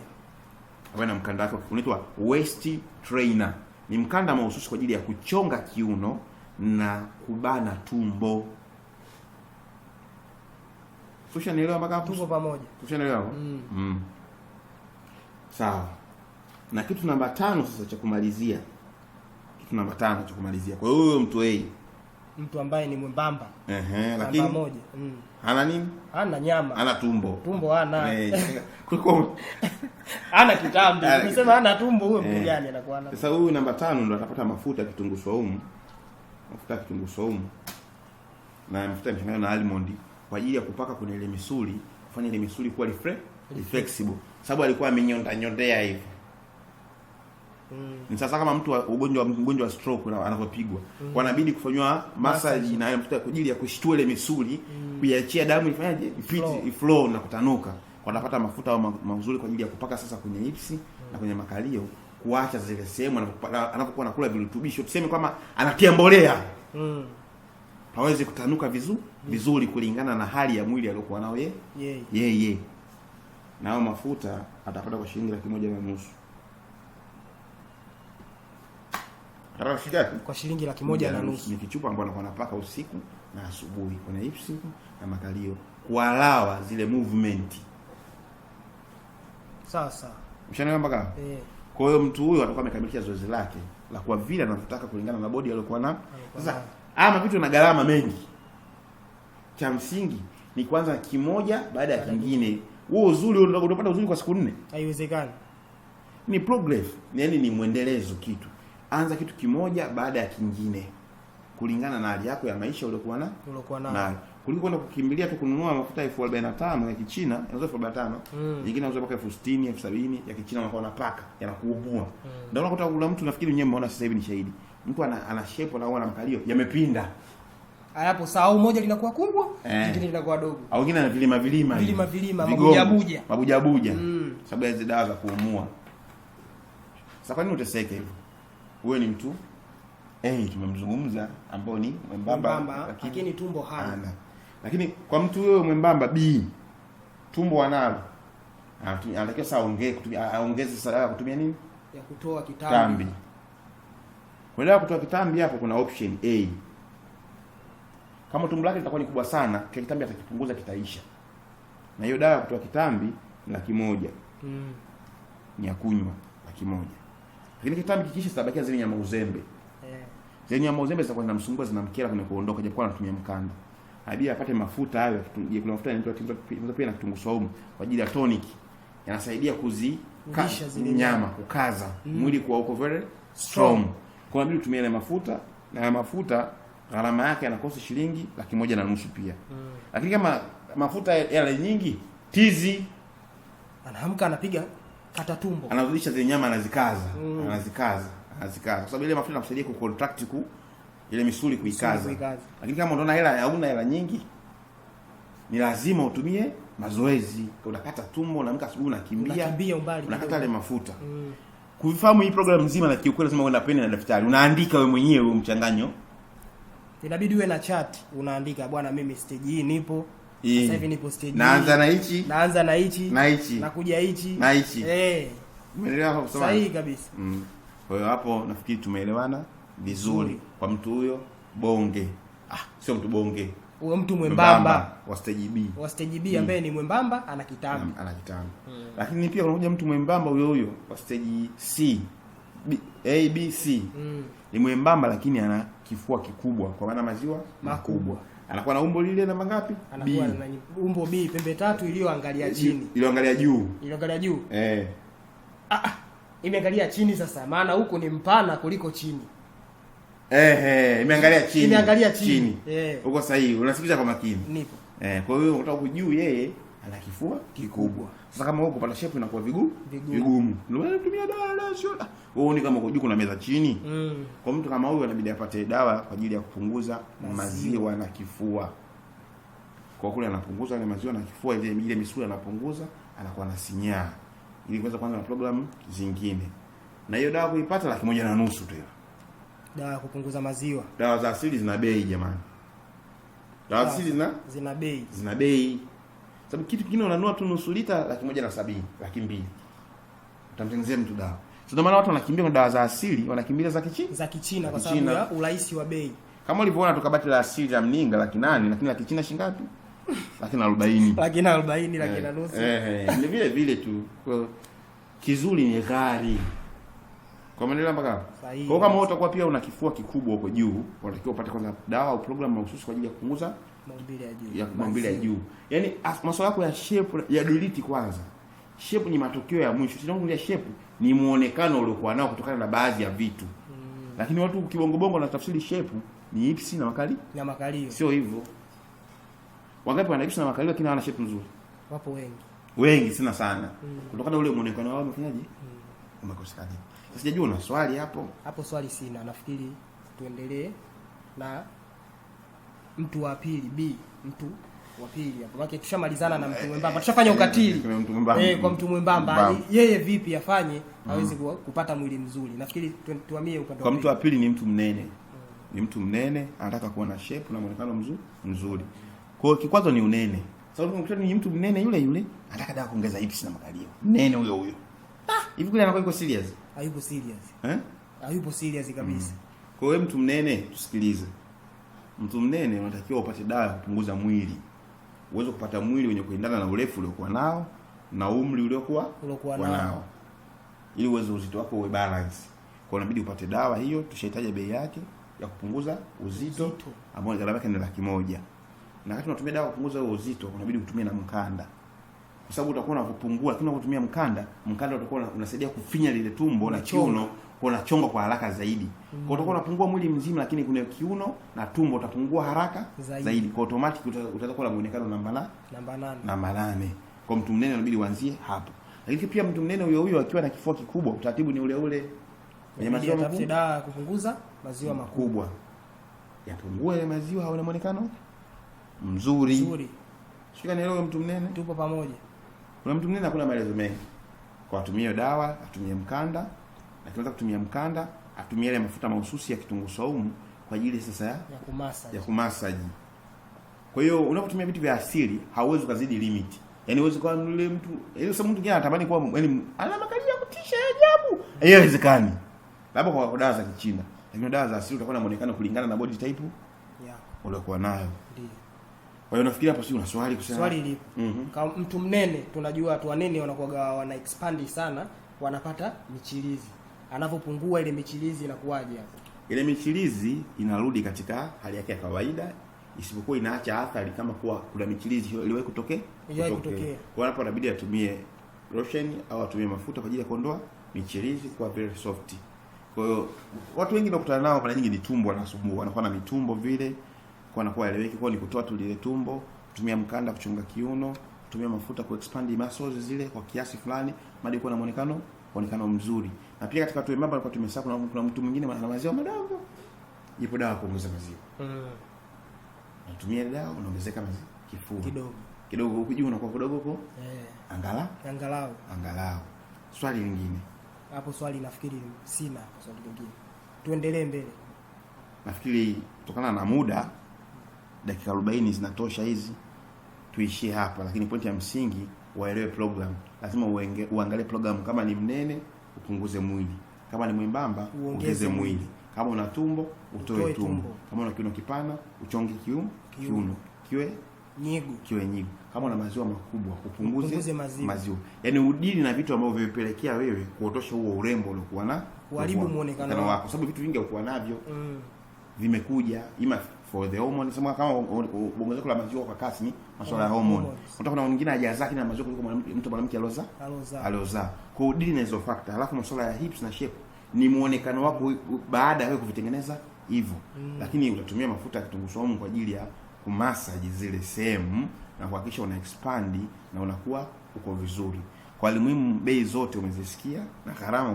Awe na mkanda wake unaitwa waist trainer. Ni mkanda mahususi kwa ajili ya kuchonga kiuno na kubana tumbo. Tushanielewa mpaka hapo? Tupo pamoja. Tushanielewa? Sawa. Na kitu namba 5 sasa cha kumalizia. Kwa hiyo huyo mtu ambaye ni mwembamba. Lakini moja. Hana nini? Hana nyama. Hana tumbo. Tumbo hana. Hana kitambi. Nimesema hana tumbo, huyo mtu gani anakuwa hana. Sasa huyu namba 5 ndo atapata mafuta ya kitunguu saumu. Na mafuta mchanganyiko na almond kwa ajili ya kupaka kwenye ile misuli, kufanya ile misuli kuwa flexible. Sababu alikuwa amenyondea hivi. Ni sasa kama mtu mgonjwa wa stroke anapopigwa, wanabidi kufanywa massage na mafuta kwa ajili ya kushtua ile misuli, kuiachia damu ifanyaje? Flow na kutanuka. Wanapata mafuta mazuri kwa ajili ya kupaka sasa kwenye hips na kwenye makalio, kuacha zile sehemu anapokuwa anakula virutubisho. Tuseme kama anatia mbolea. Hawezi kutanuka vizuri kulingana na hali ya mwili aliyokuwa nao yeye. na hayo mafuta atapata kwa shilingi 1,500,000. Atapata shilingi kwa shilingi 1,500,000. Ni kichupa ambacho anakuwa anapaka usiku na asubuhi kwenye hips na makalio kualawa zile movement. Sasa Mshanaelewa mpaka? Kwa hiyo mtu huyo atakuwa amekamilisha zoezi lake la kwa vile anavyotaka kulingana na body aliyokuwa nayo. Sasa ama vitu na gharama mengi. Cha msingi ni kwanza kimoja baada ya kingine. Wewe uzuri unapata uzuri kwa siku 4. Haiwezekani. Ni progress, yaani ni mwendelezo kitu. Anza kitu kimoja baada ya kingine. Kulingana na hali yako ya maisha uliokuwa nayo. Na kuliko kwenda kukimbilia tu kununua mafuta 45,000 ya Kichina, yanauza 45,000, nyingine yanauza mpaka 60,000, 70,000 ya Kichina unakuwa unapaka, yanakuubua. Ndio unakuta kuna mtu nafikiri nyewe mmeona sasa hivi ni shahidi. Mtu ana shape na ana makalio yamepinda. Hapo saa moja linakuwa kubwa, jingine linakuwa dogo. Au wengine ana vilima, mabuja. Sababu ya dawa za kuumua. Sasa kwa nini uteseke hivyo? Wewe ni mtu tumemzungumza ambao ni mwembamba lakini tumbo hana. Lakini kwa mtu wewe mwembamba B tumbo analo. Anatakiwa sasa aongeze sasa kutumia nini? Ya kutoa kitambi. Kwa hiyo kutoa kitambi hapo kuna option A. Kama tumbo lake litakuwa ni kubwa sana, kile kitambi atakipunguza kitaisha. Na hiyo dawa kutoa kitambi ni 100,000. Ni ya kunywa 100,000. Lakini kitambi kikisha zitabakia zile nyama uzembe. Zile nyama uzembe zitakuwa zinamsumbua, zinamkera kwenye kuondoka, japokuwa anatumia mkanda. Hadi apate mafuta hayo, kuna mafuta yanaitwa pia na kitunguu saumu kwa ajili ya tonic. Yanasaidia kuzikasha zile nyama, kukaza mwili kwa uko very strong. Kwa hiyo utumie ile mafuta, na mafuta gharama yake yanakosa shilingi 1,500,000 pia. Lakini kama mafuta yale nyingi, tizi anaamka anapiga kata tumbo. Anarudisha zile nyama anazikaza. Kwa sababu ile mafuta yanakusaidia kucontract ile misuli kuikaza. Lakini kama unaona hauna hela nyingi, ni lazima utumie mazoezi. Unakata tumbo, unaamka asubuhi unakimbia umbali. Unakata ile mafuta. Kuifahamu hii program nzima na kiukweli lazima uwe na peni na daftari. Unaandika wewe mwenyewe mchanganyo. Inabidi uwe na chart, unaandika bwana mimi stage hii nipo. Sasa hivi nipo stage hii. Naanza na hichi. Nakuja hichi. Umeelewa hapo sawa? Sahihi kabisa. Kwa hiyo hapo nafikiri tumeelewana vizuri. Kwa mtu huyo bonge. Sio mtu bonge. Huyo mtu mwembamba wa stage B. Wa stage B ambaye ni mwembamba ana kitambi. Lakini pia unakuja mtu mwembamba huyo wa stage C. A B C. Ni mwembamba lakini ana kifua kikubwa kwa maana maziwa makubwa. Anakuwa na umbo lile namba ngapi? Anakuwa na umbo B, pembe 3 iliyoangalia chini. Iliyoangalia juu. Imeangalia chini sasa, maana huko ni mpana kuliko chini. Imeangalia chini. Uko sahihi, unasikiliza kwa makini. Nipo. Kwa hiyo unataka kujua yeye ana kifua kikubwa. Sasa kama huko kupata shape inakuwa vigumu. Ndio unatumia dawa sio. Wewe ni kama uko juu kuna meza chini. Kwa mtu kama huyu anabidi apate dawa kwa ajili ya kupunguza maziwa na kifua. Kwa kule anapunguza ile maziwa na kifua, ile misuli anapunguza, anakuwa na sinyaa. Ili kuweza kuanza na program zingine. Na hiyo dawa kuipata 1,500,000 tu. Dawa kupunguza maziwa. Dawa za asili zina bei jamani. Dawa za asili zina bei. Sababu kitu kingine unanunua tu nusu lita 170,000, 200,000. Utamtengenezea mtu dawa. Ndio maana watu wanakimbia kwa dawa za asili, wanakimbilia za Kichina kwa sababu ya urahisi wa bei. Kama ulivyoona tukabati la asili ya mninga 800,000, lakini la Kichina shilingi ngapi? 40,000. 40,000. Ni vile tu. Kwa kizuri ni ghali. Kwa maana mpaka. Kwa kama wewe utakuwa pia una kifua kikubwa huko juu, unatakiwa upate kwanza dawa au program mahususi kwa ajili ya kupunguza maumbile ya juu. Yaani masuala yako ya shape ya delete kwanza. Shape ni matokeo ya mwisho. Tunaongelea shape ni muonekano uliokuwa nao kutokana na baadhi ya vitu. Lakini watu kibongo wanatafsiri shape ni hips na makalio. Sio hivyo. Wangapi wana hips na makalio lakini hawana shape nzuri? Wapo wengi sina sana. Kutokana ule muonekano wao umefanyaje? Umekosekana. Sasa sijajua una swali hapo. Hapo swali sina. Nafikiri tuendelee na mtu wa pili B, mtu wa pili hapo. Maana tushamalizana na mtu mwembamba. Tushafanya ukatili. Kwa mtu mwembamba. Yeye vipi afanye hawezi kupata mwili mzuri. Nafikiri tuhamie upande wa kwa mtu wa pili ni mtu mnene. Ni mtu mnene, anataka kuwa na shape na muonekano mzuri. Kwa hiyo kikwazo ni unene. Sababu unakuta ni mtu mnene yule yule, anataka dawa kuongeza hips na makalio. Mnene huyo huyo. Hivi kule anakuwa yuko serious? Hayupo serious. Hayupo serious kabisa. Kwa hiyo mtu mnene, tusikilize. Mtu mnene unatakiwa upate dawa ya kupunguza mwili. Uweze kupata mwili wenye kuendana na urefu uliokuwa nao na umri uliokuwa nao. Ili uweze uzito wako uwe balance. Kwa hiyo inabidi upate dawa hiyo, tushahitaji bei yake ya kupunguza uzito ambayo gharama yake ni 100,000. Na wakati unatumia dawa kupunguza huo uzito, unabidi utumie na mkanda. Kwa sababu utakuwa unapungua, lakini unapotumia mkanda utakuwa unasaidia kufinya lile tumbo na kiuno, kwa unachonga kwa haraka zaidi. Kwa utakuwa unapungua mwili mzima, lakini kuna kiuno na tumbo utapungua haraka zaidi. Kwa automatic utakuwa na muonekano namba 8. Kwa mtu mnene inabidi uanzie hapo. Lakini pia mtu mnene huyo akiwa na kifua kikubwa, utaratibu ni ule ule. Kwenye maziwa makubwa, dawa kupunguza maziwa makubwa. Yapungue ile maziwa hauna muonekano mzuri. Shika nielewe mtu mnene. Tupo pamoja. Kuna mtu mnene hakuna maelezo mengi. Kwa atumie dawa, atumie mkanda, na kiweza kutumia mkanda, atumie ile mafuta mahususi ya kitunguu saumu kwa ajili sasa ya kumassage. Kwa hiyo unapotumia vitu vya asili, hauwezi kuzidi limit. Yaani huwezi kwa yule mtu, ile sababu mtu mwingine anatamani kuwa yaani ana makalio ya kutisha ya ajabu. Haiwezekani. Labda kwa dawa za Kichina. Lakini dawa za asili utakuwa na muonekano kulingana na body type uliokuwa nayo. Ndio. Kwa hiyo nafikiri hapo si una swali kusema. Swali lipo. Kama mtu mnene tunajua watu wanene wanakuwa wana expand sana, wanapata michirizi. Anapopungua ile michirizi inakuwaje hapo? Ile michirizi inarudi katika hali yake ya kawaida, isipokuwa inaacha athari kama kuwa kuna michirizi iliwahi kutokea. Kwa hapo inabidi atumie lotion au atumie mafuta kwa ajili ya kuondoa michirizi kwa very soft. Kwa hiyo watu wengi wanakutana nao mara nyingi ni tumbo wanasumbua, wanakuwa na mitumbo vile, kwa anakuwa eleweki. Kwa ni kutoa tu lile tumbo, kutumia mkanda kuchunga kiuno, kutumia mafuta ku expand muscles zile kwa kiasi fulani, hadi kuwa na muonekano mzuri. Na pia katika watu wembamba kwa tumesahau kuna mtu mwingine ana maziwa madogo. Ipo dawa kuongeza maziwa. Unatumia dawa unaongezeka maziwa kifua. Kidogo huko juu unakuwa kidogo huko. Angalau. Swali lingine. Hapo swali nafikiri sina swali lingine. Tuendelee mbele. Nafikiri kutokana na muda dakika 40 zinatosha hizi. Tuishie hapa, lakini pointi ya msingi waelewe program. Lazima uangalie program. Kama ni mnene upunguze mwili. Kama ni mwembamba ongeze mwili. Kama una tumbo utoe tumbo. Kama una kiuno kipana uchonge kiuno. Kiwe nyigu. Kama una maziwa makubwa upunguze maziwa. Yaani udili na vitu ambavyo vimepelekea wewe kuotosha huo urembo uliokuwa na kuharibu muonekano wako. Kwa sababu vitu vingi ulikuwa navyo vimekuja ima for the hormone. Sema kama ongezeko la maziwa kwa kasi ni masuala ya hormone. Unataka kuna mwingine hajazaki na maziwa kuliko mwanamke aliozaa. Kwa udili na hizo factor. Halafu masuala ya hips na shape ni muonekano wako baada ya wewe kuvitengeneza hivyo. Lakini utatumia mafuta ya kitunguu saumu kwa ajili ya kumassage zile sehemu na kuhakikisha una expand na unakuwa uko vizuri. Kwa elimu bei zote umezisikia na gharama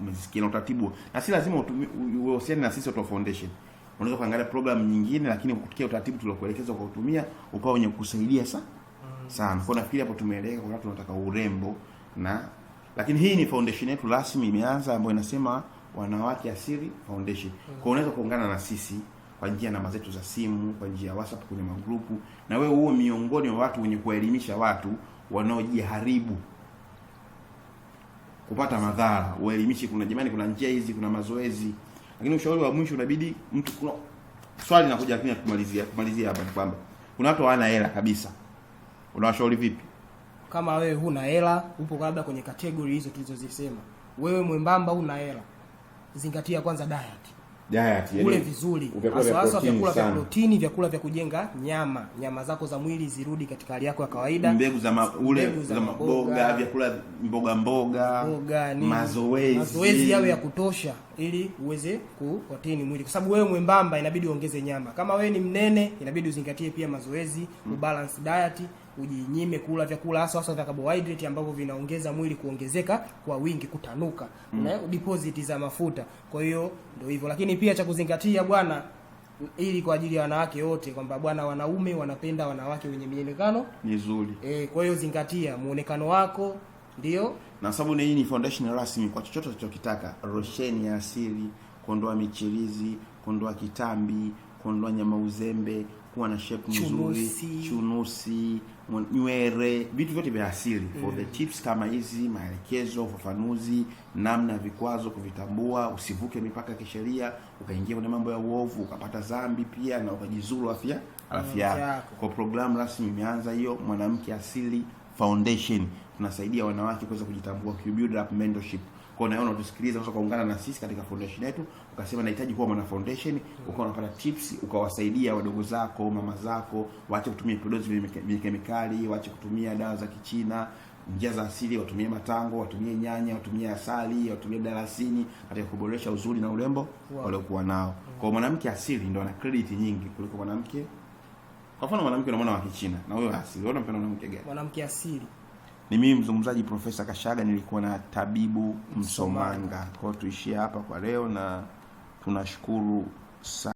umezisikia na utaratibu. Na si lazima uhusiane na sisi Auto Foundation. Unaweza kuangalia program nyingine, lakini kupitia utaratibu tuliokuelekeza kwa kutumia ukao wenye kukusaidia sana. Kwa nafikiri hapo tumeeleka kwa watu wanataka urembo lakini hii ni foundation yetu rasmi imeanza ambayo inasema Wanawake Asili Foundation. Kwa unaweza kuungana na sisi kwa njia namba zetu za simu, kwa njia ya WhatsApp kwenye magrupu, na wewe uwe miongoni mwa watu wenye kuelimisha watu wanaojiharibu kupata madhara. Uelimishe kuna njia hizi, kuna mazoezi. Lakini ushauri wa mwisho unabidi mtu kuna swali linakuja lakini kumalizia hapa ni kwamba kuna watu hawana hela kabisa. Unawashauri vipi? Kama wewe huna hela, upo labda kwenye category hizo tulizozisema. Wewe mwembamba huna hela. Zingatia kwanza diet. Ule vizuri. Hasa vyakula vya protini, vyakula vya kujenga nyama zako za mwili zirudi katika hali yako ya kawaida. Mbegu za maboga, vyakula mboga, mazoezi yawe ya kutosha ili uweze kuprotein mwili. Kwa sababu wewe mwembamba inabidi uongeze nyama. Kama wewe ni mnene inabidi uzingatie pia mazoezi, ubalance diet, ujinyime kula vyakula hasa vya carbohydrate ambavyo vinaongeza mwili kuongezeka kwa wingi, kutanuka na deposit za mafuta. Kwa hiyo ndio hivyo. Lakini pia cha kuzingatia bwana, ili kwa ajili ya wanawake wote kwamba bwana, wanaume wanapenda wanawake wenye muonekano mzuri. Kwa hiyo zingatia muonekano wako ndio. Na sababu hii ni foundation rasmi kwa chochote unachokitaka, rosheni ya asili, kuondoa michirizi, kuondoa kitambi, kuondoa nyama uzembe, kuwa na shape nzuri, chunusi, nywele, vitu vyote vya asili. For the tips kama hizi, maelekezo, ufafanuzi, namna vikwazo kuvitambua, usivuke mipaka kisheria, ukaingia kwenye mambo ya uovu, ukapata dhambi pia na ukajizuru afya yako. Kwa programu rasmi imeanza hiyo, Mwanamke Asili Foundation. Tunasaidia wanawake kuweza kujitambua, build up mentorship. Kwa hiyo naona tusikilize, unaweza kuungana na sisi katika foundation yetu, ukasema nahitaji kuwa mwana foundation, ukawa unapata tips, ukawasaidia wadogo zako, mama zako, waache kutumia vipodozi vyenye kemikali, waache kutumia dawa za Kichina, njia za asili, watumie matango, watumie nyanya, watumie asali, watumie dalasini katika kuboresha uzuri na urembo waliokuwa nao. Kwa Mwanamke Asili ndio ana credit nyingi kuliko mwanamke. Kwa mfano mwanamke unamwona wa Kichina na huyo asili, wewe unampenda mwanamke gani? Mwanamke Asili. Ni mimi mzungumzaji Profesa Kashaga, nilikuwa na Tabibu Msomanga. Kwa hiyo tuishie hapa kwa leo na tunashukuru sana.